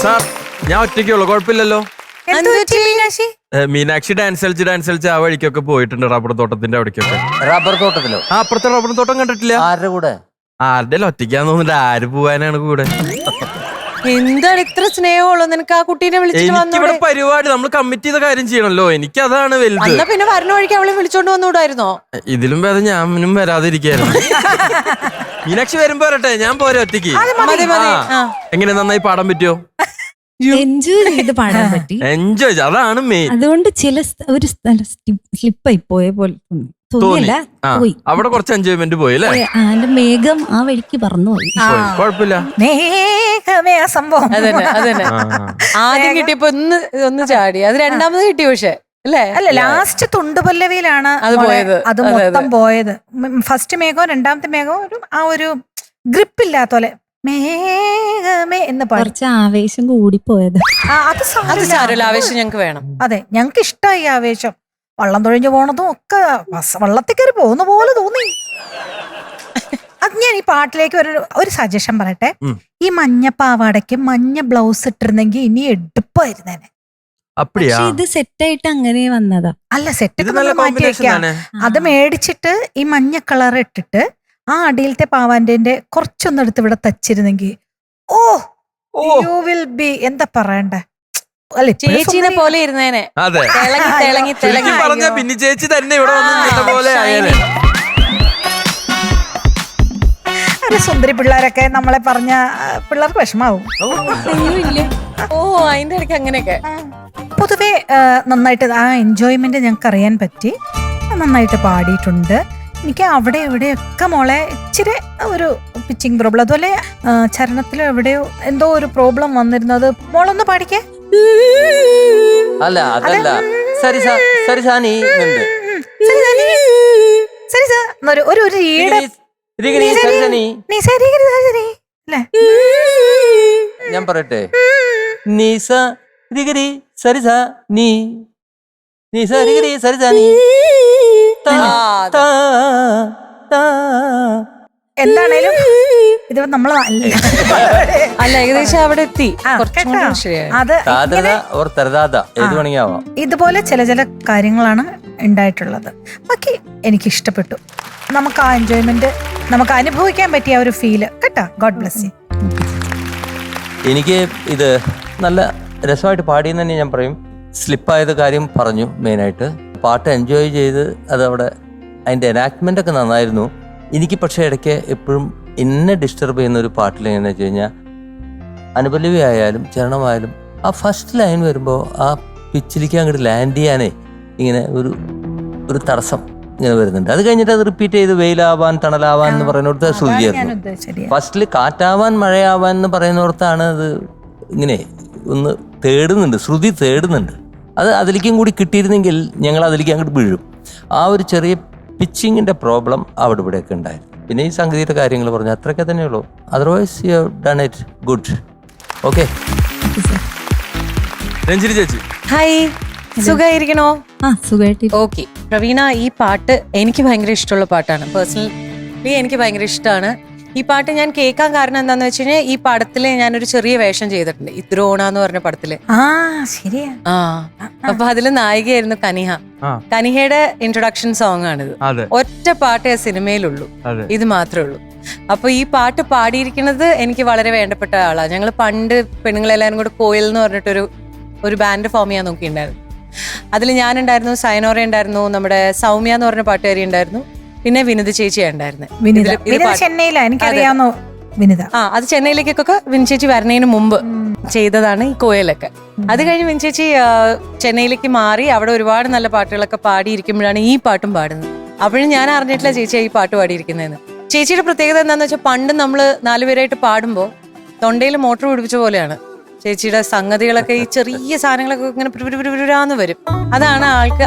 സാർ ഞാൻ ഒറ്റയ്ക്കുള്ളൂ, കുഴപ്പമില്ലല്ലോ. എന്ത് പറ്റി മീനാക്ഷി? മീനാക്ഷി ഡാൻസ് കളിച്ച് ആ വഴിക്കൊക്കെ പോയിട്ടുണ്ട്, റബ്ബർ തോട്ടത്തിന്റെ അവിടേക്കൊക്കെ. റബ്ബർ തോട്ടത്തിലോ? ആ അപ്പുറത്തെ റബ്ബർ തോട്ടം കണ്ടിട്ടില്ല? ആരുടെ കൂടെ? ആരുടെ ഒറ്റയ്ക്കാന്ന് തോന്നുന്നുണ്ട്. ആര് പോവാനാണ് കൂടെ? എന്താണ് ഇത്ര സ്നേഹമുള്ളൂ നിനക്ക് ആ കുട്ടീനെ വിളിച്ചിട്ട് എനിക്കിവിടെ വന്നൂടെ? പരിപാടി നമ്മൾ കമ്മിറ്റ് ചെയ്ത കാര്യം ചെയ്യണല്ലോ, എനിക്ക് അതാണ് വലുത്. എന്നാ പിന്നെ വരണ വഴിക്ക് അവളെ വിളിച്ചോണ്ട് വന്നുകൂടായിരുന്നോ? ഇതിലും ഭേദം ഞാനും വരാതിരിക്കായിരുന്നു. മീനാക്ഷി വരുമ്പോ വരട്ടെ, ഞാൻ പോരെ ഒറ്റയ്ക്ക്. മതി മതി. ആ. എങ്ങനെ നന്നായി പാടാൻ പറ്റുമോ? എൻജോയ് ചെയ്ത് പാടാൻ പറ്റി. എൻജോയ്, അതാണ് മെയിൻ. അതുകൊണ്ട് ചില ഒരു സ്ലിപ്പായി പോയ പോലെ തോന്നിയല്ല, ആ, പോയി. അവിടെ കുറച്ച് എൻജോയ്മെന്റ് പോയി അല്ലേ? അതിന്റെ മേഘം ആ വഴിക്ക് പറന്നു പോയി. കുഴപ്പമില്ല. മേഘമേ ആ സംഭവം അതന്നെ അതന്നെ. ആദ്യം കിട്ടിയപ്പോ ഒന്ന് ചാടി, അത് രണ്ടാമത് കിട്ടി പക്ഷെ അല്ലേ? അല്ല, ലാസ്റ്റ് തുണ്ടുപല്ലവിയിലാണ് അത് പോയത്. അത് മൊത്തം പോയത്. ഫസ്റ്റ് മേഘവും രണ്ടാമത്തെ മേഘവും ആ ഒരു ഗ്രിപ്പ് ഇല്ലാത്ത പോലെ മേഘമേ എന്ന് പാടി. കുറച്ച് ആവേശം കൂടിപ്പോയത്. അത് അത് സാരമില്ല, ആവേശം ഞങ്ങക്ക് വേണം. അതെ, ഞങ്ങക്ക് ഇഷ്ടമായി ആവേശം. വള്ളം തൊഴിഞ്ഞു പോണതും ഒക്കെ വള്ളത്തിൽ കയറി പോകുന്ന പോലെ തോന്നി. അത് ഞാൻ ഈ പാട്ടിലേക്ക് ഒരു സജഷൻ പറയട്ടെ. ഈ മഞ്ഞ പാവാടയ്ക്ക് മഞ്ഞ ബ്ലൗസ് ഇട്ടിരുന്നെങ്കിൽ ഇനി എടുപ്പായിരുന്നേനെ. അപ്പടിയാ? ഇത് സെറ്റായിട്ട് അങ്ങനെ വന്നതാ. അല്ല, സെറ്റ് മാറ്റി വെക്കാം. അത് മേടിച്ചിട്ട് ഈ മഞ്ഞ കളർ ഇട്ടിട്ട് ആ അടിയിലത്തെ പാവാന്റെ കുറച്ചൊന്നെടുത്ത് ഇവിടെ തച്ചിരുന്നെങ്കിൽ ഓ യു വിൽ ബി എന്താ പറയണ്ടേ, ചേച്ചീനെ പോലെ ഇരുന്നേനെ. അതെ, തിളങ്ങി തിളങ്ങി തിളങ്ങി പറഞ്ഞ പിന്നെ ചേച്ചി തന്നെ ഇവിടെ വന്ന പോലെ ആയേനെ. ഒരു സുന്ദരി പിള്ളേരൊക്കെ നമ്മളെ പറഞ്ഞ പിള്ളേർക്ക് വിഷമാവും. ഓ അതിന്റെ ഇടയ്ക്ക് അങ്ങനെയൊക്കെ. പൊതുവെ നന്നായിട്ട് ആ എൻജോയ്മെന്റ് ഞങ്ങൾക്ക് അറിയാൻ പറ്റി. നന്നായിട്ട് പാടിയിട്ടുണ്ട്. എനിക്ക് അവിടെ എവിടെയൊക്കെ മോളെ ഇച്ചിരി ഒരു പിച്ചിങ് പ്രോബ്ലം, അതുപോലെ ചരണത്തിലോ എവിടെയോ എന്തോ ഒരു പ്രോബ്ലം വന്നിരുന്നത്. മോളൊന്ന് പാടിക്കേ. അല്ല അതല്ല, സരിസാനി ഞാൻ പറയട്ടെ. നീസ രിഗരി സരിസ നീ നീസ രിഗരി സരിസ നീ. എന്താണേലും ഇത് നമ്മൾ അല്ല, ഏകദേശം അവിടെ എത്തി. ഇതുപോലെ ചില ചില കാര്യങ്ങളാണ് ഉണ്ടായിട്ടുള്ളത്. ബാക്കി എനിക്ക് ഇഷ്ടപ്പെട്ടു. നമുക്ക് ആ എൻജോയ്മെന്റ് നമുക്ക് അനുഭവിക്കാൻ പറ്റിയ ഒരു ഫീല് കേട്ടോ. God bless U. എനിക്ക് ഇത് നല്ല രസമായിട്ട് പാടിയെന്ന് തന്നെ ഞാൻ പറയും. സ്ലിപ്പായത് കാര്യം പറഞ്ഞു. മെയിനായിട്ട് പാട്ട് എൻജോയ് ചെയ്ത് അതവിടെ അതിൻ്റെ എനാക്ട്മെൻ്റ് ഒക്കെ നന്നായിരുന്നു. എനിക്ക് പക്ഷേ ഇടയ്ക്ക് എപ്പോഴും എന്നെ ഡിസ്റ്റർബ് ചെയ്യുന്ന ഒരു പാട്ടിൽ എങ്ങനെയാണെന്ന് വെച്ച് കഴിഞ്ഞാൽ അനുപല്ലവി ആയാലും ചരണമായാലും ആ ഫസ്റ്റ് ലൈൻ വരുമ്പോൾ ആ പിച്ചിലേക്ക് അങ്ങോട്ട് ലാൻഡ് ചെയ്യാനേ ഇങ്ങനെ ഒരു തടസ്സം ഇങ്ങനെ വരുന്നുണ്ട്. അത് കഴിഞ്ഞിട്ട് അത് റിപ്പീറ്റ് ചെയ്ത് വെയിലാവാൻ തണലാവാൻ എന്ന് പറയുന്നിടത്ത് ശ്രുതിയായിരുന്നു. ഫസ്റ്റിൽ കാറ്റാവാൻ മഴയാവാൻ എന്ന് പറയുന്നിടത്താണ് അത് ഇങ്ങനെ ഒന്ന് തേടുന്നുണ്ട്, ശ്രുതി തേടുന്നുണ്ട്. അത് അതിലേക്കും കൂടി കിട്ടിയിരുന്നെങ്കിൽ ഞങ്ങൾ അതിലേക്ക് അങ്ങോട്ട് വീഴും. ആ ഒരു ചെറിയ പിച്ചിങ്ങിന്റെ പ്രോബ്ലം അവിടെ ഇവിടെയൊക്കെ ഉണ്ടായിരുന്നു. പിന്നെ ഈ സംഗീത കാര്യങ്ങൾ പറഞ്ഞു, അത്രയൊക്കെ തന്നെയുള്ളൂ. Otherwise you have done it good. Okay. Ranjini ചേച്ചി ഹായ്, സുഖമായിരിക്കണോ? സുഖമായിട്ട്. ഓക്കെ. പ്രവീണ, ഈ പാട്ട് എനിക്ക് ഭയങ്കര ഇഷ്ടമുള്ള പാട്ടാണ്. പേഴ്സണലി എനിക്ക് ഭയങ്കര ഇഷ്ടമാണ് ഈ പാട്ട്. ഞാൻ കേൾക്കാൻ കാരണം എന്താന്ന് വെച്ച് കഴിഞ്ഞാൽ ഈ പടത്തില് ഞാനൊരു ചെറിയ വേഷം ചെയ്തിട്ടുണ്ട്, ഇത്രോണ എന്ന് പറഞ്ഞ പടത്തില്. ശരിയാ. അപ്പൊ അതില് നായികയായിരുന്നു കനിഹ. കനിഹയുടെ ഇൻട്രൊഡക്ഷൻ സോങ് ആണിത്. ഒറ്റ പാട്ടേ സിനിമയിലുള്ളൂ, ഇത് മാത്രമേ ഉള്ളൂ. അപ്പൊ ഈ പാട്ട് പാടിയിരിക്കുന്നത് എനിക്ക് വളരെ വേണ്ടപ്പെട്ട ആളാണ്. ഞങ്ങൾ പണ്ട് പെണ്ണുങ്ങളെല്ലാരും കൂടെ കോയിൽ എന്ന് പറഞ്ഞിട്ടൊരു ബാൻഡ് ഫോം ചെയ്യാൻ നോക്കിയിട്ടുണ്ടായിരുന്നു. അതിൽ ഞാനുണ്ടായിരുന്നു, സൈനോറ ഉണ്ടായിരുന്നു, നമ്മുടെ സൗമ്യ എന്ന് പറഞ്ഞ പാട്ടുകാരി ഉണ്ടായിരുന്നു, പിന്നെ വിനിത ചേച്ചി ഉണ്ടായിരുന്നു. അത് ചെന്നൈയിലേക്കൊക്കെ വിനി ചേച്ചി വരുന്നതിന് മുമ്പ് ചെയ്തതാണ് ഈ കോയലൊക്കെ. അത് കഴിഞ്ഞ് വിനി ചേച്ചി ചെന്നൈയിലേക്ക് മാറി അവിടെ ഒരുപാട് നല്ല പാട്ടുകളൊക്കെ പാടിയിരിക്കുമ്പോഴാണ് ഈ പാട്ടും പാടുന്നത്. അപ്പോഴും ഞാൻ അറിഞ്ഞിട്ടില്ല ചേച്ചിയാ ഈ പാട്ട് പാടിയിരിക്കുന്നതെന്ന്. ചേച്ചിയുടെ പ്രത്യേകത എന്താണെന്ന് വെച്ചാൽ പണ്ട് നമ്മൾ 4 പേരായിട്ട് പാടുമ്പോൾ തൊണ്ടയിൽ മോട്ടർ പിടിപ്പിച്ച പോലെയാണ് ചേച്ചിയുടെ സംഗതികളൊക്കെ. ഈ ചെറിയ സാധനങ്ങളൊക്കെ ഇങ്ങനെ പുരുപുരാന്ന് വരും. അതാണ്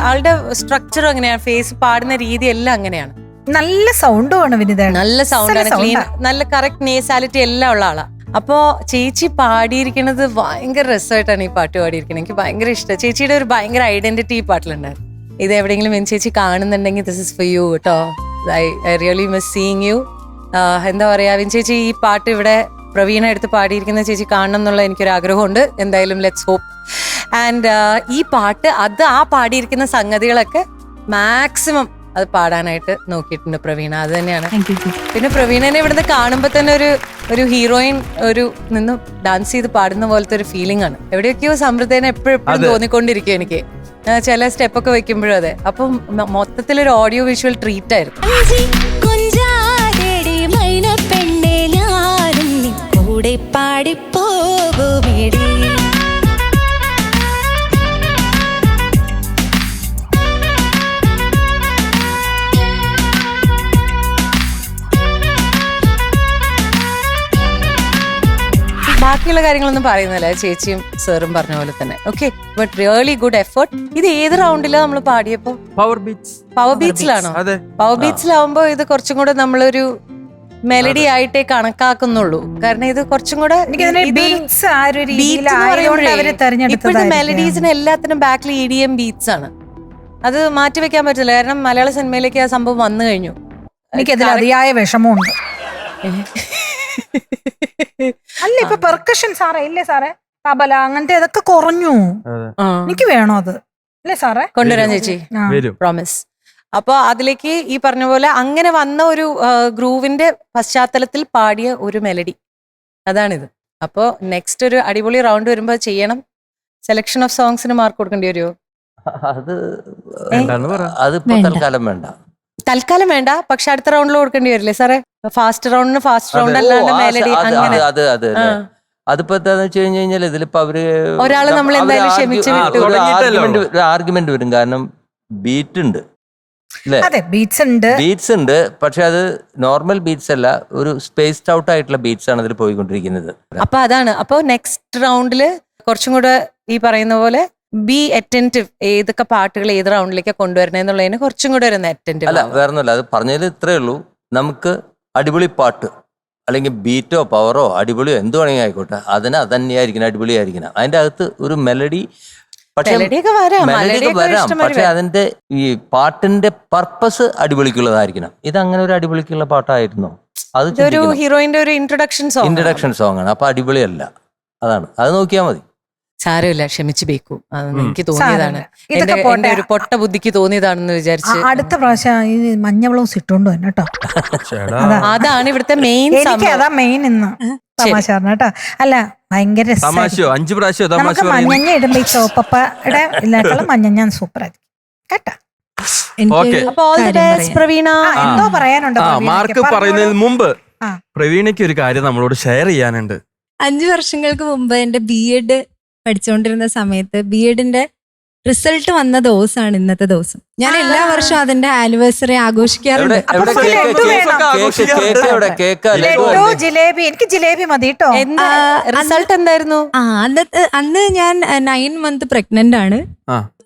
ആളുടെ സ്ട്രക്ചറും അങ്ങനെയാണ്, ഫേസ് പാടുന്ന രീതി എല്ലാം അങ്ങനെയാണ്. നല്ല സൗണ്ടുമാണ് വിനിത, നല്ല സൗണ്ടാണ്, ക്ലീൻ, നല്ല കറക്റ്റ് നേസാലിറ്റി എല്ലാം ഉള്ള ആളാ. അപ്പോ ചേച്ചി പാടിയിരിക്കുന്നത് ഭയങ്കര രസമായിട്ടാണ് ഈ പാട്ട് പാടിയിരിക്കുന്നത്. എനിക്ക് ഭയങ്കര ഇഷ്ടം. ചേച്ചിയുടെ ഒരു ഭയങ്കര ഐഡന്റിറ്റി ഈ പാട്ടിലുണ്ടായിരുന്നു. ഇത് എവിടെയെങ്കിലും വിനി ചേച്ചി കാണുന്നുണ്ടെങ്കിൽ ദിസ് ഇസ് ഫോർ യു കേട്ടോ. I really miss seeing you. എന്താ പറയാ, വിനി ചേച്ചി ഈ പാട്ട് ഇവിടെ പ്രവീണ എടുത്ത് പാടിയിരിക്കുന്ന ചേച്ചി കാണണം എന്നുള്ള എനിക്കൊരു ആഗ്രഹമുണ്ട്. എന്തായാലും ലെറ്റ്സ് ഹോപ്പ്. ആൻഡ് ഈ പാട്ട് ആ പാടിയിരിക്കുന്ന സംഗതികളൊക്കെ മാക്സിമം അത് പാടാനായിട്ട് നോക്കിയിട്ടുണ്ട് പ്രവീണ. അത് തന്നെയാണ്. പിന്നെ പ്രവീണനെ ഇവിടുന്ന് കാണുമ്പോൾ തന്നെ ഒരു ഹീറോയിൻ നിന്ന് ഡാൻസ് ചെയ്ത് പാടുന്ന പോലത്തെ ഒരു ഫീലിംഗ് ആണ്. എവിടെയൊക്കെയോ സമൃദ്ധേനെ എപ്പോഴും തോന്നിക്കൊണ്ടിരിക്കും എനിക്ക്, ചില സ്റ്റെപ്പൊക്കെ വെക്കുമ്പോഴും. അതെ, അപ്പം മൊത്തത്തിലൊരു ഓഡിയോ വിഷ്വൽ ട്രീറ്റ് ആയിരുന്നു. പാടിപ്പോകുമേടി ബാക്കിയുള്ള കാര്യങ്ങളൊന്നും പറയുന്നില്ല, ചേച്ചിയും സാറും പറഞ്ഞ പോലെ തന്നെ. Okay, but really good effort. ഇത് ഏത് റൗണ്ടിലാണ് നമ്മൾ പാടിയപ്പോ? പവർ ബീച്ചിലാണോ? പവർ ബീച്ചിലാവുമ്പോ ഇത് കുറച്ചും കൂടെ നമ്മളൊരു മെലഡി ആയിട്ടേ കണക്കാക്കുന്നുള്ളൂ. കാരണം ഇത് കുറച്ചും കൂടെ ഇപ്പോഴത്തെ മെലഡീസിന് എല്ലാത്തിനും ബാക്കിൽ EDM ബീറ്റ്സ് ആണ്. അത് മാറ്റിവെക്കാൻ പറ്റില്ല, കാരണം മലയാള സിനിമയിലേക്ക് ആ സംഭവം വന്നു കഴിഞ്ഞു. എനിക്കതിൽ അതിയായ വിഷമമുണ്ട്. അല്ല, ഇപ്പൊ പെർക്കഷൻ സാറേ ഇല്ലേ സാറേ, തബല അങ്ങനത്തെ ഇതൊക്കെ കുറഞ്ഞു. എനിക്ക് വേണോ അത്? അല്ലേ സാറേ? കൊണ്ടുവരാൻ ചേച്ചി, പ്രോമിസ്. അപ്പൊ അതിലേക്ക് ഈ പറഞ്ഞ പോലെ അങ്ങനെ വന്ന ഒരു ഗ്രൂവിന്റെ പശ്ചാത്തലത്തിൽ പാടിയ ഒരു മെലഡി, അതാണിത്. അപ്പോ നെക്സ്റ്റ് ഒരു അടിപൊളി റൗണ്ട് വരുമ്പോ ചെയ്യണം. സെലക്ഷൻ ഓഫ് സോങ്സിന് മാർക്ക് കൊടുക്കേണ്ടി വരുമോ? അതിപ്പോ തൽക്കാലം വേണ്ട. തൽക്കാലം വേണ്ട, പക്ഷെ അടുത്ത റൗണ്ടിൽ കൊടുക്കേണ്ടി വരില്ലേ സാറേ? ഫാസ്റ്റ് റൗണ്ടിന് ഫാസ്റ്റ് റൗണ്ട് അല്ലാണ്ട് മെലഡി അങ്ങനെ. അതിപ്പോ എന്താന്ന് വെച്ച് കഴിഞ്ഞാൽ ഇതിലിപ്പോ ഒരാള് നമ്മൾ എന്തായാലും ക്ഷമിച്ച് വിട്ടു ആർഗ്യുമെന്റ് വരും. കാരണം ബീറ്റ് ഉണ്ട്, ബീറ്റ്സ് ഉണ്ട്, പക്ഷെ അത് നോർമൽ ബീറ്റ്സ് അല്ല, ഒരു സ്പേസ്ഡ് ഔട്ട് ആയിട്ടുള്ള ബീറ്റ്സ് ആണ് ഇതിൽ പോയിക്കൊണ്ടിരിക്കുന്നത്. അപ്പൊ അതാണ്. അപ്പൊ നെക്സ്റ്റ് റൗണ്ടില് കുറച്ചും കൂടെ ഈ പറയുന്ന പോലെ ബി അറ്റന്റീവ്, ഏതൊക്കെ പാട്ടുകൾ ഏത് റൗണ്ടിലേക്ക് കൊണ്ടുവരണേന്നുള്ളതിന് കുറച്ചും കൂടെ ഒരു അറ്റന്റീവ്. അല്ല, വേറൊന്നുമില്ല, അത് പറഞ്ഞതിൽ ഇത്രേ ഉള്ളൂ. നമുക്ക് അടിപൊളി പാട്ട് അല്ലെങ്കിൽ ബീറ്റോ പവറോ അടിപൊളിയോ എന്ത് വേണമെങ്കിൽ ആയിക്കോട്ടെ, അത് തന്നെയായിരിക്കണം, അടിപൊളിയായിരിക്കണം. അതിന്റെ അകത്ത് ഒരു മെലഡി വരാം, പക്ഷെ അതിന്റെ ഈ പാട്ടിന്റെ പർപ്പസ് അടിപൊളിക്കുള്ളതായിരിക്കണം. ഇത് അങ്ങനെ ഒരു അടിപൊളിക്കുള്ള പാട്ടായിരുന്നു. അത് ഒരു ഹീറോയിന്റെ ഒരു ഇൻട്രൊഡക്ഷൻ സോങ് ആണ്. അപ്പൊ അടിപൊളിയല്ല, അതാണ്. അത് നോക്കിയാൽ മതി. സാരമില്ല, ക്ഷമിച്ചു ബേക്കൂ. എനിക്ക് തോന്നിയതാണ്, എന്റെ ഒരു പൊട്ട ബുദ്ധിക്ക് തോന്നിയതാണെന്ന് വിചാരിച്ച്. അടുത്ത പ്രാവശ്യം മഞ്ഞ ബ്ലൗസ് ഇട്ടോണ്ട് തന്നെ കേട്ടോ. അതാണ് ഇവിടുത്തെ മെയിൻ മെയിൻ ഇന്ന് തമാശ കേട്ടോ. അല്ല, ഭയങ്കര നമുക്ക് മഞ്ഞഞ്ഞ ഇടുമ്പോ ഈ ചോപ്പയുടെ ഇതിനേക്കാളും മഞ്ഞഞ്ഞ സൂപ്പർ ആയിരിക്കും കേട്ടോ. എന്തോ പറയാനുണ്ടോ? മാർക്ക് പറയുന്നതിന് മുമ്പ് പ്രവീണയ്ക്ക് ഒരു കാര്യം നമ്മളോട് ഷെയർ ചെയ്യാനുണ്ട്. 5 വർഷങ്ങൾക്ക് മുമ്പ് എന്റെ BEd പഠിച്ചുകൊണ്ടിരുന്ന സമയത്ത് BEdന്റെ റിസൾട്ട് വന്ന ദിവസമാണ് ഇന്നത്തെ ദിവസം. ഞാൻ എല്ലാ വർഷവും അതിന്റെ ആനിവേഴ്സറി ആഘോഷിക്കാറുണ്ട്. ജിലേബി, എനിക്ക് ജിലേബി മതി കേട്ടോ. റിസൾട്ട് എന്തായിരുന്നു? അന്ന് ഞാൻ 9 month പ്രഗ്നന്റ് ആണ്.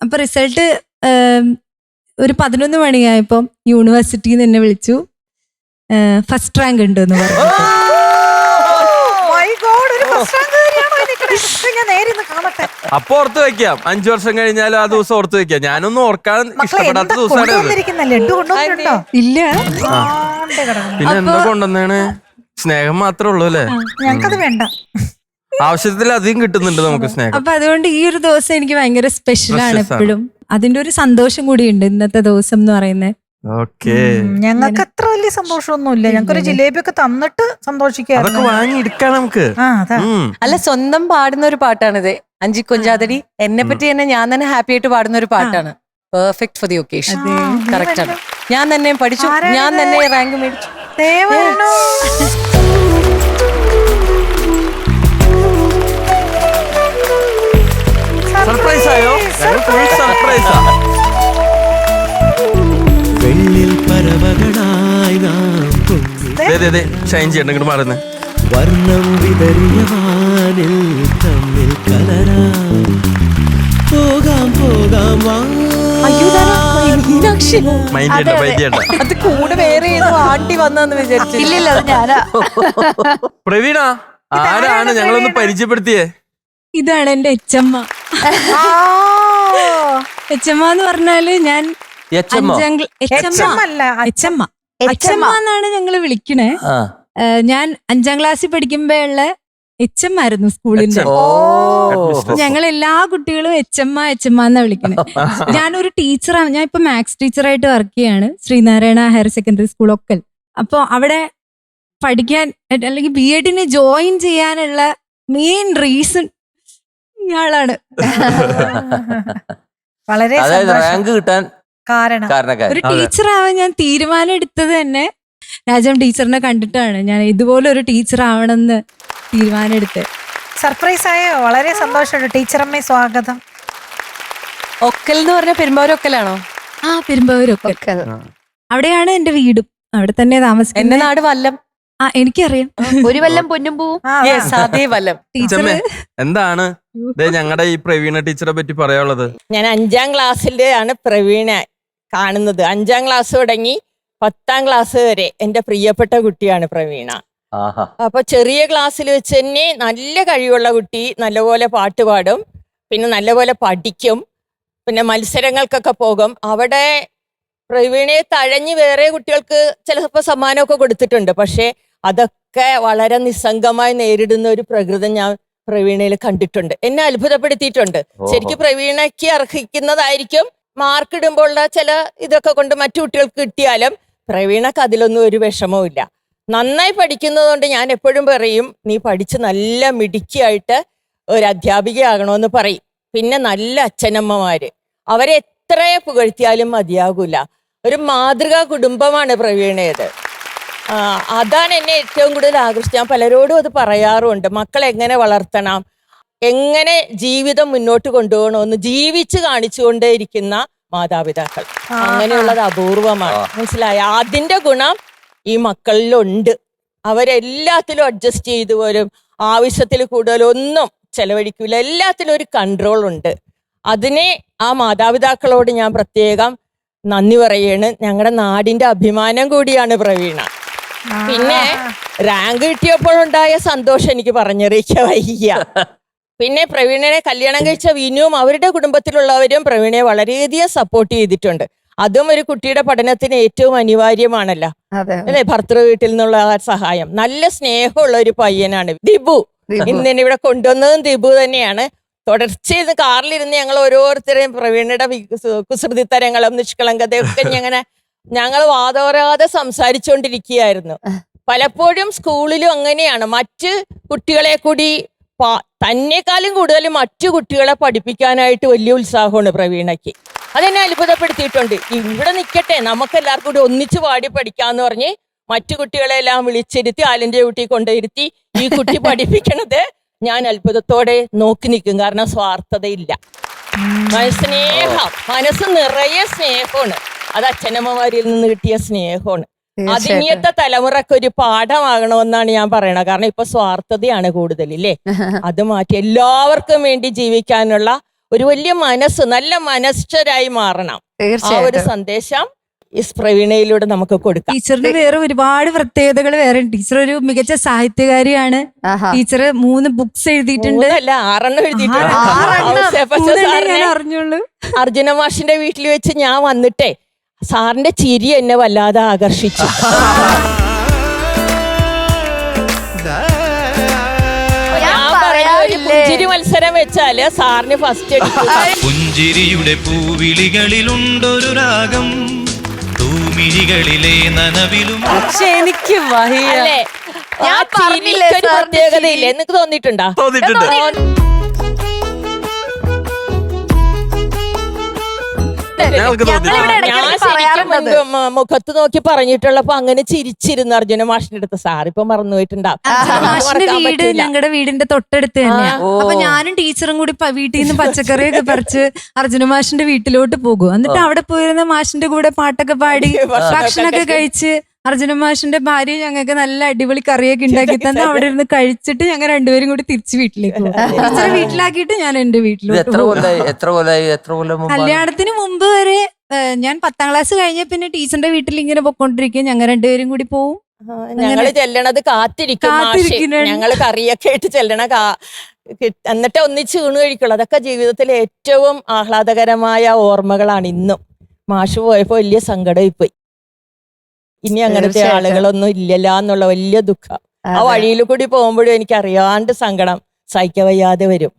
അപ്പൊ റിസൾട്ട് ഒരു 11 മണിയായപ്പം യൂണിവേഴ്സിറ്റിയിൽ നിന്ന് എന്നെ വിളിച്ചു, ഫസ്റ്റ് റാങ്ക് ഉണ്ട് എന്ന് പറഞ്ഞു. അപ്പൊ ഓർത്ത് വെക്കാം, 5 വർഷം കഴിഞ്ഞാലും ആ ദിവസം ഓർത്ത് വെക്കാം. ഞാനൊന്നും ഓർക്കാൻ ഇഷ്ടപ്പെടാത്ത ദിവസമാണ് ഇല്ല, പിന്നെ എന്താ കൊണ്ടുവന്നാണ്? സ്നേഹം മാത്രമേ ഉള്ളൂ അല്ലേ? ഞങ്ങൾക്കത് വേണ്ട. ആവശ്യത്തിൽ അധികം കിട്ടുന്നുണ്ട് നമുക്ക് സ്നേഹം. അപ്പൊ അതുകൊണ്ട് ഈ ഒരു ദിവസം എനിക്ക് ഭയങ്കര സ്പെഷ്യലാണ് എപ്പോഴും. അതിന്റെ ഒരു സന്തോഷം കൂടിയുണ്ട് ഇന്നത്തെ ദിവസം എന്ന് പറയുന്നത്. ഓക്കേ, ഞങ്ങൾക്ക് അത്ര വലിയ സന്തോഷമൊന്നുമില്ല. ഞങ്ങൾക്കൊരു ജിലേബി ഒക്കെ തന്നിട്ട് സന്തോഷിക്കാറുണ്ട്. അതൊക്കെ വാങ്ങി എടുക്കാം നമുക്ക്. അല്ല, സ്വന്തം പാടുന്ന ഒരു പാട്ടാണിത്. അഞ്ചി കൊഞ്ചാതടി എന്നെ പറ്റി തന്നെ ഞാൻ തന്നെ ഹാപ്പി ആയിട്ട് പാടുന്ന ഒരു പാട്ടാണ്. Perfect for the occasion. Correct ആണ്. ഞാൻ തന്നെ പഠിച്ചു, ഞാൻ തന്നെ റാങ്ക് മേടിച്ചു. സർപ്രൈസ് ആയോ? സർപ്രൈസാ. വെള്ളിൽ പരവകളായി നാം ഷൈൻ ചെയ്യണ്ട, ഇങ്ങോട്ട് മാറുന്നേ. വർണ്ണം വിതറിയ വാനിൽ തമ്മിൽ കലരാം. പോകാം പോകാം വാ. മൈൻഡ് ചെയ്യണ്ട. അത് കൂടെ വേറെ ഏതോ ആണ്ടി വന്നെന്ന് വിചാരിച്ചു. ഇല്ലില്ല, അത് ഞാനാ. പ്രവീണ, ആരാണ്? ഞങ്ങളൊന്ന് പരിചയപ്പെടുത്തിയേ. ഇതാണ് എന്റെ എച്ചമ്മ. എച്ചമ്മ എന്ന് പറഞ്ഞാല് ഞാൻ എച്ചമ്മ എന്നാണ് ഞങ്ങള് വിളിക്കണേ. ഞാൻ 5ാം ക്ലാസ്സിൽ പഠിക്കുമ്പോഴുള്ള എച്ചമ്മ ആയിരുന്നു സ്കൂളിന്റെ. ഞങ്ങൾ എല്ലാ കുട്ടികളും എച്ചമ്മ എന്നാ വിളിക്കണേ. ഞാനൊരു ടീച്ചറാണ്. ഞാൻ ഇപ്പൊ മാത്സ് ടീച്ചറായിട്ട് വർക്ക് ചെയ്യാണ് Sreenarayana higher secondary school Okkal. അപ്പൊ അവിടെ പഠിക്കാൻ അല്ലെങ്കിൽ BEd ജോയിൻ ചെയ്യാനുള്ള മെയിൻ റീസൺ ഇയാളാണ്. വളരെ റാങ്ക് കിട്ടാൻ കാരണം ഒരു ടീച്ചറാവാൻ ഞാൻ തീരുമാനം എടുത്തത് തന്നെ രാജം ടീച്ചറിനെ കണ്ടിട്ടാണ്. ഞാൻ ഇതുപോലെ ഒരു ടീച്ചർ ആവണമെന്ന് തീരുമാനം എടുത്തത്. സർപ്രൈസ് ആയോ? വളരെ സന്തോഷമുണ്ട്. ടീച്ചറമ്മേ സ്വാഗതം. ഒക്കൽ എന്ന് പറഞ്ഞ പെരുമ്പാവൂരൊക്കലാണോ? പെരുമ്പാവൂരൊക്കൽ. അവിടെയാണ് എന്റെ വീടും, അവിടെ തന്നെ താമസിക്കുന്നത്. എന്റെ നാട് വല്ലം. എനിക്കറിയാം. ഒരു വല്ലം പൊന്നും പൂവും. അതേ വല്ലം. ടീച്ചർ എന്താണ് ഞങ്ങളുടെ ഈ പ്രവീണ ടീച്ചറെ പറ്റി പറയാനുള്ളത്? ഞാൻ 5ാം ക്ലാസ്സിലാണ് പ്രവീണ കാണുന്നത്. 5ാം ക്ലാസ് തുടങ്ങി 10ാം ക്ലാസ് വരെ എന്റെ പ്രിയപ്പെട്ട കുട്ടിയാണ് പ്രവീണ. അപ്പൊ ചെറിയ ക്ലാസ്സിൽ വെച്ച് തന്നെ നല്ല കഴിവുള്ള കുട്ടി, നല്ലപോലെ പാട്ട് പാടും, പിന്നെ നല്ലപോലെ പഠിക്കും, പിന്നെ മത്സരങ്ങൾക്കൊക്കെ പോകും. അവിടെ പ്രവീണയെ തഴഞ്ഞ് വേറെ കുട്ടികൾക്ക് ചിലപ്പോൾ സമ്മാനമൊക്കെ കൊടുത്തിട്ടുണ്ട്. പക്ഷെ അതൊക്കെ വളരെ നിസ്സംഗമായി നേരിടുന്ന ഒരു പ്രകൃതം ഞാൻ പ്രവീണയിൽ കണ്ടിട്ടുണ്ട്. എന്നെ അത്ഭുതപ്പെടുത്തിയിട്ടുണ്ട്. ശരിക്കും പ്രവീണയ്ക്ക് അർഹിക്കുന്നതായിരിക്കും മാർക്ക് ഇടുമ്പോഴുള്ള ചില ഇതൊക്കെ കൊണ്ട് മറ്റു കുട്ടികൾക്ക് കിട്ടിയാലും പ്രവീണക്ക് അതിലൊന്നും ഒരു വിഷമവും ഇല്ല. നന്നായി പഠിക്കുന്നതുകൊണ്ട് ഞാൻ എപ്പോഴും പറയും, നീ പഠിച്ച് നല്ല മിടുക്കിയായിട്ട് ഒരു അധ്യാപികയാകണമെന്ന് പറയും. പിന്നെ നല്ല അച്ഛനമ്മമാര്, അവരെ എത്ര പുകഴ്ത്തിയാലും മതിയാകൂല. ഒരു മാതൃകാ കുടുംബമാണ് പ്രവീണയത്. അതാണ് എന്നെ ഏറ്റവും കൂടുതൽ ആകർഷിച്ചത്. ഞാൻ പലരോടും അത് പറയാറുമുണ്ട്. മക്കളെ എങ്ങനെ വളർത്തണം, എങ്ങനെ ജീവിതം മുന്നോട്ട് കൊണ്ടുപോകണമെന്ന് ജീവിച്ച് കാണിച്ചുകൊണ്ടേയിരിക്കുന്ന മാതാപിതാക്കൾ അങ്ങനെയുള്ളത് അപൂർവമാണ്. മനസ്സിലായ? അതിന്റെ ഗുണം ഈ മക്കളിലുണ്ട്. അവരെല്ലാത്തിലും അഡ്ജസ്റ്റ് ചെയ്തു പോലും, ആവശ്യത്തിൽ കൂടുതലൊന്നും ചെലവഴിക്കൂല. എല്ലാത്തിലും ഒരു കൺട്രോൾ ഉണ്ട്. അതിനെ ആ മാതാപിതാക്കളോട് ഞാൻ പ്രത്യേകം നന്ദി പറയാണ്. ഞങ്ങളുടെ നാടിന്റെ അഭിമാനം കൂടിയാണ് പ്രവീണ. പിന്നെ റാങ്ക് കിട്ടിയപ്പോഴുണ്ടായ സന്തോഷം എനിക്ക് പറഞ്ഞറിയിക്കാൻ വയ്യ. പിന്നെ പ്രവീണനെ കല്യാണം കഴിച്ച വിനുവും അവരുടെ കുടുംബത്തിലുള്ളവരും പ്രവീണയെ വളരെയധികം സപ്പോർട്ട് ചെയ്തിട്ടുണ്ട്. അതും ഒരു കുട്ടിയുടെ പഠനത്തിന് ഏറ്റവും അനിവാര്യമാണല്ലോ അല്ലെ? ഭർത്തൃ വീട്ടിൽ നിന്നുള്ള ആ സഹായം. നല്ല സ്നേഹമുള്ള ഒരു പയ്യനാണ് ദിബു. ഇന്ന് ഇവിടെ കൊണ്ടുവന്നതും ദിബു തന്നെയാണ്. തുടർച്ചയായി കാറിലിരുന്ന് ഞങ്ങൾ ഓരോരുത്തരെയും പ്രവീണയുടെ കുസൃതിത്തരങ്ങളും നിഷ്കളങ്കതയൊക്കെ ഞങ്ങൾ വാതോരാതെ സംസാരിച്ചുകൊണ്ടിരിക്കുകയായിരുന്നു. പലപ്പോഴും സ്കൂളിലും അങ്ങനെയാണ്. മറ്റ് കുട്ടികളെ കൂടി തന്നെക്കാളും കൂടുതൽ മറ്റു കുട്ടികളെ പഠിപ്പിക്കാനായിട്ട് വലിയ ഉത്സാഹമാണ് പ്രവീണയ്ക്ക്. അതെന്നെ അത്ഭുതപ്പെടുത്തിയിട്ടുണ്ട്. ഇവിടെ നിൽക്കട്ടെ, നമുക്കെല്ലാവർക്കും കൂടി ഒന്നിച്ച് പാടി പഠിക്കാന്ന് പറഞ്ഞ് മറ്റു കുട്ടികളെല്ലാം വിളിച്ചിരുത്തി ആലിന്റെ വീട്ടിൽ കൊണ്ടിരുത്തി ഈ കുട്ടി പഠിപ്പിക്കണത് ഞാൻ അത്ഭുതത്തോടെ നോക്കി നിൽക്കും. കാരണം സ്വാർത്ഥതയില്ല, സ്നേഹം, മനസ്സ് നിറയെ സ്നേഹമാണ്. അത് അച്ഛനമ്മമാരിൽ നിന്ന് കിട്ടിയ സ്നേഹമാണ്. അതിനിയത്തെ തലമുറക്ക് ഒരു പാഠമാകണമെന്നാണ് ഞാൻ പറയണത്. കാരണം ഇപ്പൊ സ്വാർത്ഥതയാണ് കൂടുതൽ, ഇല്ലേ? അത് മാറ്റി എല്ലാവർക്കും വേണ്ടി ജീവിക്കാനുള്ള ഒരു വലിയ മനസ്സ്, നല്ല മനസ്സരായി മാറണം. ആ ഒരു തീർച്ചയായിട്ടും. സന്ദേശം ഈ പ്രവീണയിലൂടെ നമുക്ക് കൊടുക്കാം. ടീച്ചറിന് വേറെ ഒരുപാട് പ്രത്യേകതകൾ വേറെ ഉണ്ട്. ടീച്ചർ ഒരു മികച്ച സാഹിത്യകാരിയാണ്. ആഹാ. ടീച്ചർ 3 ബുക്സ് എഴുതിയിട്ടുണ്ട്. 3 അല്ല 6 എഴുതിയിട്ടുണ്ട്. ആറെണ്ണം. പക്ഷേ ഞാൻ സാറിനെ അറിഞ്ഞുള്ളൂ. അർജുന മാഷിന്റെ വീട്ടിൽ വെച്ച് ഞാൻ വന്നിട്ടേ സാറിന്റെ ചിരി എന്നെ വല്ലാതെ ആകർഷിച്ചു. ഞാൻ പറഞ്ഞ ഒരു പുഞ്ചിരി മത്സരം വെച്ചാല് സാറിന് ഫസ്റ്റ് അടിക്കും. പുഞ്ചിരിയുടെ പൂവിളികളിലുണ്ടൊരു രാഗം, തൂമിഴികളിലെ നനവിലും. പക്ഷെ എനിക്ക് വഹിയ അല്ലേ? ഞാൻ ആ പറഞ്ഞില്ലേ ചിരിക്കൊരു സാറിന്റെ പ്രത്യേകതയില്ലേ? എനിക്ക് തോന്നിയിട്ടുണ്ടോ? ഞങ്ങൾക്ക് ഞങ്ങളിവിടെ തോന്നിയിട്ടുണ്ട്. ഞാൻ ഇടയ്ക്കിടയ്ക്ക് ശരിക്കും പറയാറുള്ളത്. മുഖത്ത് നോക്കി പറഞ്ഞിട്ടുള്ളപ്പോ അങ്ങനെ ചിരിച്ചിരുന്നു അർജുന മാഷിന്റെ അടുത്ത്. സാർ ഇപ്പൊ മറന്നുപോയിട്ടുണ്ടാവും. മാഷിന്റെ മറക്കാൻ വീട് പറ്റൂല. ഞങ്ങളുടെ വീടിന്റെ തൊട്ടടുത്ത് തന്നെയാ. ആ. അപ്പൊ ഞാനും ടീച്ചറും കൂടി വീട്ടിൽ നിന്ന് പച്ചക്കറിയൊക്കെ പറിച്ച് അർജുന മാഷിന്റെ വീട്ടിലോട്ട് പോകും. എന്നിട്ട് അവിടെ പോയിരുന്ന മാഷിന്റെ കൂടെ പാട്ടൊക്കെ പാടി ഭക്ഷണമൊക്കെ കഴിച്ച് അർജുന മാഷിന്റെ ഭാര്യ ഞങ്ങൾക്ക് നല്ല അടിപൊളി കറിയൊക്കെ ഉണ്ടാക്കി തന്നെ അവിടെ ഇരുന്ന് കഴിച്ചിട്ട് ഞങ്ങൾ രണ്ടുപേരും കൂടി തിരിച്ച് വീട്ടിലേക്ക് പോകും. ടീച്ചറെ വീട്ടിലാക്കിയിട്ട് ഞാൻ എന്റെ ഇത് വീട്ടിലോട്ട് എത്ര പോകും. കൊല്ലായി എത്ര കൊല്ലം മുമ്പാണ്? കല്യാണത്തിന് മുമ്പ് വരെ ഞാൻ 10ാം ക്ലാസ് കഴിഞ്ഞ പിന്നെ ടീച്ചറിന്റെ വീട്ടിൽ ഇങ്ങനെ പൊക്കോണ്ടിരിക്കും. ഞങ്ങൾ രണ്ടുപേരും കൂടി പോവും. ഞങ്ങള് ചെല്ലണത് കാത്തിരിക്കും. കാത്തിരിക്കുന്നുണ്ട്. ഞങ്ങള് കറിയൊക്കെ ആയിട്ട് ചെല്ലണ എന്നിട്ട് ഒന്നിച്ച് ഊണ് കഴിക്കുള്ളൂ. അതൊക്കെ ജീവിതത്തിലെ ഏറ്റവും ആഹ്ലാദകരമായ ഓർമ്മകളാണ്. ഇന്നും മാഷ് പോയപ്പോ വലിയ സങ്കടമായി. ഇനി അങ്ങനത്തെ തീർച്ചയായിട്ടും. ആളുകളൊന്നും ഇല്ലല്ല എന്നുള്ള വലിയ ദുഃഖം. ആ വഴിയിൽ കൂടി പോകുമ്പോഴും എനിക്ക് അറിയാണ്ട് സങ്കടം സഹിക്കവയ്യാതെ വരും.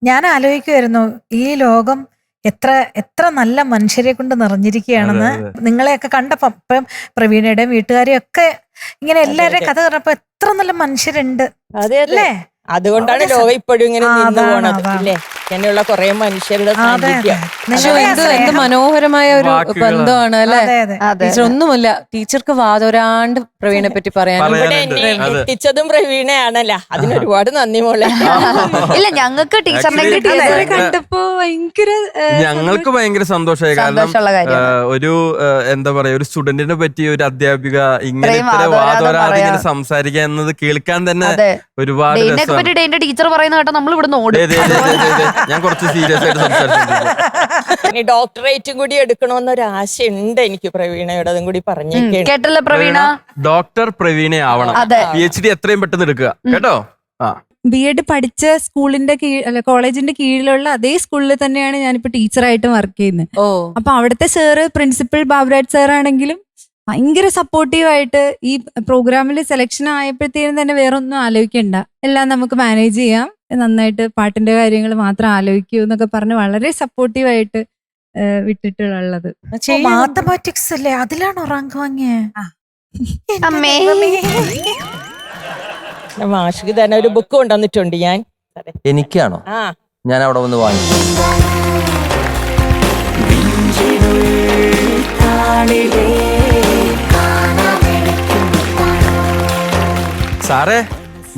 ഞാൻ ആലോചിക്കുമായിരുന്നു ഈ ലോകം എത്ര എത്ര നല്ല മനുഷ്യരെ കൊണ്ട് നിറഞ്ഞിരിക്കുകയാണെന്ന്. നിങ്ങളെയൊക്കെ കണ്ടപ്പം ഇപ്പം പ്രവീണയുടെയും വീട്ടുകാരെയും ഒക്കെ ഇങ്ങനെ എല്ലാവരുടെയും കഥ പറഞ്ഞപ്പോ എത്ര നല്ല മനുഷ്യരുണ്ട് അതെ അല്ലേ? അതുകൊണ്ടാണ് വളരെ ലോകം ഇപ്പോഴും ഇങ്ങനെ ആ, നിന്ന് അതാണ്, പോണത് അതാണ്. ഇല്ലേ? ഇങ്ങനെയുള്ള കുറെ മനുഷ്യരുടെ സാന്നിധ്യം. പക്ഷെ എന്ത് മനോഹരമായ ഒരു വാക്കുകളാണ്. ബന്ധമാണ് അല്ലെ? അതെ അതെ അതെ. ടീച്ചർ ഒന്നുമില്ല, ടീച്ചർക്ക് വാതൊരാണ്ട് പ്രവീണെ പറ്റി പറയാനും. ഇവിടെ എന്നെ അതെ. എത്തിച്ചതും പ്രവീണയാണല്ലോ. അതിന് ഒരുപാട് നന്ദി മോളെ. ഇല്ല ഞങ്ങൾക്ക് ടീച്ചറിനെ Actually, കിട്ടിയത് ടീച്ചറെ കണ്ടപ്പോ ഭയങ്കര ഞങ്ങൾക്ക് ഭയങ്കര സന്തോഷമായി. കാരണം സന്തോഷമുള്ള കാര്യമാണ്. ഒരു എന്താ പറയാ, ഒരു സ്റ്റുഡന്റിനെ പറ്റി ഒരു അധ്യാപിക ഇങ്ങനെ ഇത്രയും ഇത്ര വാതോരാതെ വാതോരാതെ ഇങ്ങനെ പറയാ. സംസാരിക്കുക എന്നത് കേൾക്കാൻ തന്നെ അതെ. ഒരുപാട് ഡെയിനൊക്കെ രസമാണ്. പറ്റി ഡെയിന്റെ ടീച്ചർ പറയുന്ന കേട്ടോ നമ്മൾ ഇവിടെ ദേ, ദേ, ദേ, ദേ, ദേ. ഞാൻ കുറച്ച് സീരിയസ് ആയിട്ട് സംസാരിച്ചിട്ടുണ്ട്. ഇനി ഡോക്ടറേറ്റും കൂടി എടുക്കണമെന്നൊരു ആശയുണ്ട് എനിക്ക് പ്രവീണയോട്. അതും കൂടി പറഞ്ഞേക്കാണ്. കേട്ടല്ലോ പ്രവീണ. ഡോക്ടർ പ്രവീണെ ആവണം. അതെ. PhD എത്രയും പെട്ടെന്ന് എടുക്കുക കേട്ടോ. ആ B.Ed പഠിച്ച സ്കൂളിന്റെ കോളേജിന്റെ കീഴിലുള്ള അതേ സ്കൂളിൽ തന്നെയാണ് ഞാനിപ്പോ ടീച്ചറായിട്ട് വർക്ക് ചെയ്യുന്നത്. ഓ അപ്പൊ അവിടുത്തെ സാറ് പ്രിൻസിപ്പൽ ബാബുരാജ് സാറാണെങ്കിലും ഭയങ്കര സപ്പോർട്ടീവായിട്ട് ഈ പ്രോഗ്രാമിൽ സെലക്ഷൻ ആയപ്പോഴത്തേനും തന്നെ വേറെ ഒന്നും ആലോചിക്കണ്ട, എല്ലാം നമുക്ക് മാനേജ് ചെയ്യാം, നന്നായിട്ട് പാട്ടിന്റെ കാര്യങ്ങൾ മാത്രം ആലോചിക്കൂ എന്നൊക്കെ പറഞ്ഞ് വളരെ സപ്പോർട്ടീവായിട്ട് വിട്ടിട്ടുള്ളത്. മാത്തമാറ്റിക്സ് അല്ലേ? അതിലാണോ റാങ്ക് വാങ്ങിയേ? അമ്മേ. മാഷിക്ക് തന്നെ ഒരു ബുക്ക് കൊണ്ടുവന്നിട്ടുണ്ട് ഞാൻ. എനിക്കാണോ? ആ ഞാൻ അവിടെ വന്ന് വാങ്ങി. സാറേ,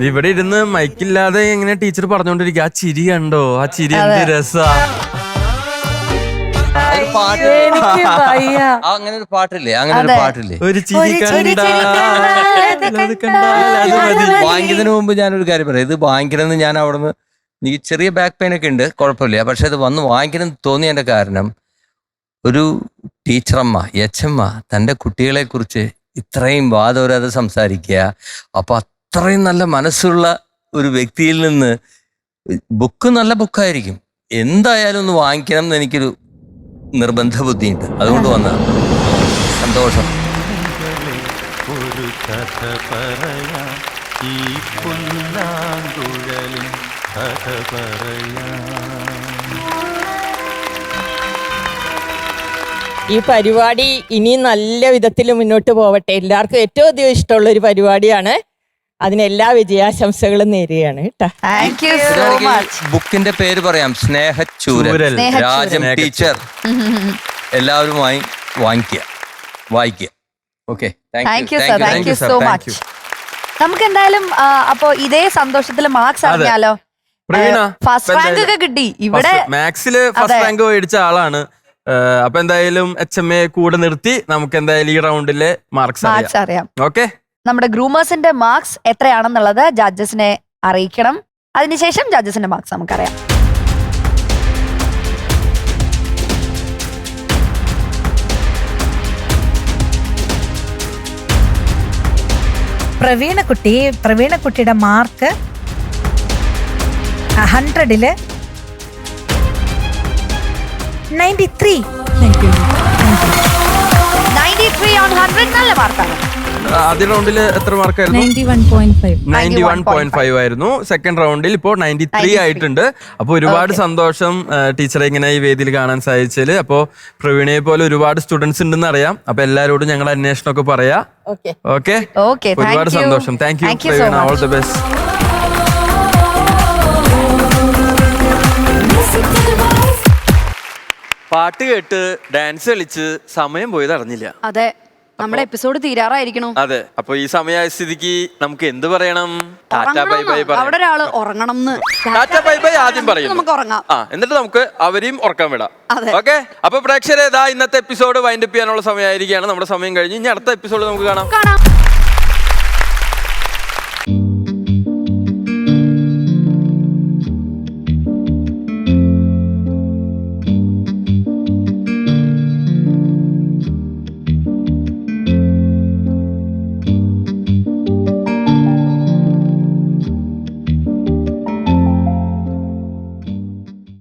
ഇവിടെ ഇരുന്ന് മൈക്കില്ലാതെ എങ്ങനെ ടീച്ചർ പറഞ്ഞോണ്ടിരിക്കുക? ആ ചിരി കണ്ടോ? ആ ചിരി എന്ത് രസാ. എനിക്ക് വയ്യ. അങ്ങനെ ഒരു പാട്ടില്ലേ? അങ്ങനെ ഒരു പാട്ടില്ലേ? ഒരു ചിരി വാങ്ങിക്കുന്നതിന് മുമ്പ് ഞാനൊരു കാര്യം പറയാം. ഇത് വാങ്ങിക്കണമെന്ന് ഞാൻ അവിടെ നിന്ന്, എനിക്ക് ചെറിയ ബാക്ക് പെയിൻ ഒക്കെ ഉണ്ട്, കുഴപ്പമില്ല. പക്ഷെ ഇത് വന്ന് വാങ്ങിക്കണം തോന്നിയതിന്റെ കാരണം, ഒരു ടീച്ചറമ്മ എച്ചമ്മ തൻ്റെ കുട്ടികളെ കുറിച്ച് ഇത്രയും വാദോരാതെ സംസാരിക്കുക. അപ്പൊ അത്രയും നല്ല മനസ്സുള്ള ഒരു വ്യക്തിയിൽ നിന്ന് ബുക്ക് നല്ല ബുക്കായിരിക്കും, എന്തായാലും ഒന്ന് വാങ്ങിക്കണം എന്ന് എനിക്കൊരു നിർബന്ധ ബുദ്ധിയുണ്ട്. അതുകൊണ്ട് വന്ന സന്തോഷം. ഒരു കഥ പറയാം, ഈ പുല്ലാങ്കുഴലിൻ കഥ പറയാം. ഈ പരിപാടി ഇനി നല്ല വിധത്തിൽ മുന്നോട്ട് പോവട്ടെ. എല്ലാവർക്കും ഏറ്റവും അധികം ഇഷ്ടമുള്ള ഒരു പരിപാടിയാണ്. അതിന് എല്ലാ വിജയാശംസകളും നേരുകയാണ് കേട്ടോ. Thank you so much. ബുക്കിന്റെ പേര് പറയാം, സ്നേഹച്ചൂരൽ. സ്നേഹച്ചൂരൽ. രാജം ടീച്ചർ. എല്ലാവരും വാങ്ങിക്കുക, വായിക്കുക. Okay, thank you sir. Thank you so much. നമുക്ക് എന്തായാലും അപ്പോ ഇതേ സന്തോഷത്തിൽ മാർക്സ് അറിഞ്ഞാലോ? പ്രവീണ ഫസ്റ്റ് റാങ്ക് ഒക്കെ കിട്ടി. ഇവിടെ മാത്സില് ഫസ്റ്റ് റാങ്ക് മേടിച്ച ആളാണ്. അപ്പൊ എന്തായാലും HMA കൂടെ നിർത്തി നമുക്ക് എന്തായാലും ഈ റൗണ്ടിലെ മാർക്സ് അറിയാം. ഓക്കെ, നമ്മുടെ ഗ്രൂമേഴ്സിന്റെ മാർക്സ് എത്രയാണെന്നുള്ളത് ജഡ്ജസിനെ അറിയിക്കണം. അതിനുശേഷം ജഡ്ജസിന്റെ മാർക്സ് നമുക്കറിയാം. പ്രവീണക്കുട്ടിയുടെ മാർക്ക് 100-ല് 93. 93 on 100 നല്ല മാർക്കാണ്. ആദ്യ റൗണ്ടിൽ എത്ര മാർക്കായിരുന്നു? 91.5. 91.5 ആയിരുന്നു. സെക്കൻഡ് റൗണ്ടിൽ ഇപ്പോൾ 93 ആയിട്ടുണ്ട്. അപ്പോൾ ഒരുപാട് സന്തോഷം ടീച്ചറെ ഇങ്ങനെ ഈ വേദിയിൽ കാണാൻ സാധിച്ചതിൽ. അപ്പോൾ പ്രവീണയെ പോലെ ഒരുപാട് സ്റ്റുഡൻസ് ഉണ്ടെന്ന് അറിയാം. അപ്പൊ എല്ലാവരോടും ഞങ്ങൾ അന്വേഷണമൊക്കെ പറയാം. ഓക്കെ, ഒരുപാട് സന്തോഷം. Thank you Praveena, all the best. പാട്ട് കേട്ട് ഡാൻസ് കളിച്ച് സമയം പോയത് അറിഞ്ഞില്ല. അതെ, നമ്മുടെ എപ്പിസോഡ് തീരാറായിരിക്കണു. അതെ, അപ്പൊ ഈ സമയമായ സ്ഥിതിക്ക് നമുക്ക് എന്ത് പറയണം? ടാറ്റ ബൈ ബൈ പറയാം. അവിടെ ഒരാള് ഉറങ്ങണം. ടാറ്റ ബൈ ബൈ ആദ്യം പറയും, നമുക്ക് ഉറങ്ങാം. എന്നിട്ട് നമുക്ക് അവരെയും ഉറക്കാൻ വിടാം. അതെ. ഓക്കെ, അപ്പൊ പ്രേക്ഷകരെ, ഇന്നത്തെ എപ്പിസോഡ് വൈൻഡപ്പ് ചെയ്യാനുള്ള സമയമായിരിക്കുകയാണ്. നമ്മുടെ സമയം കഴിഞ്ഞ് ഇനി അടുത്ത എപ്പിസോഡ് നമുക്ക് കാണാം.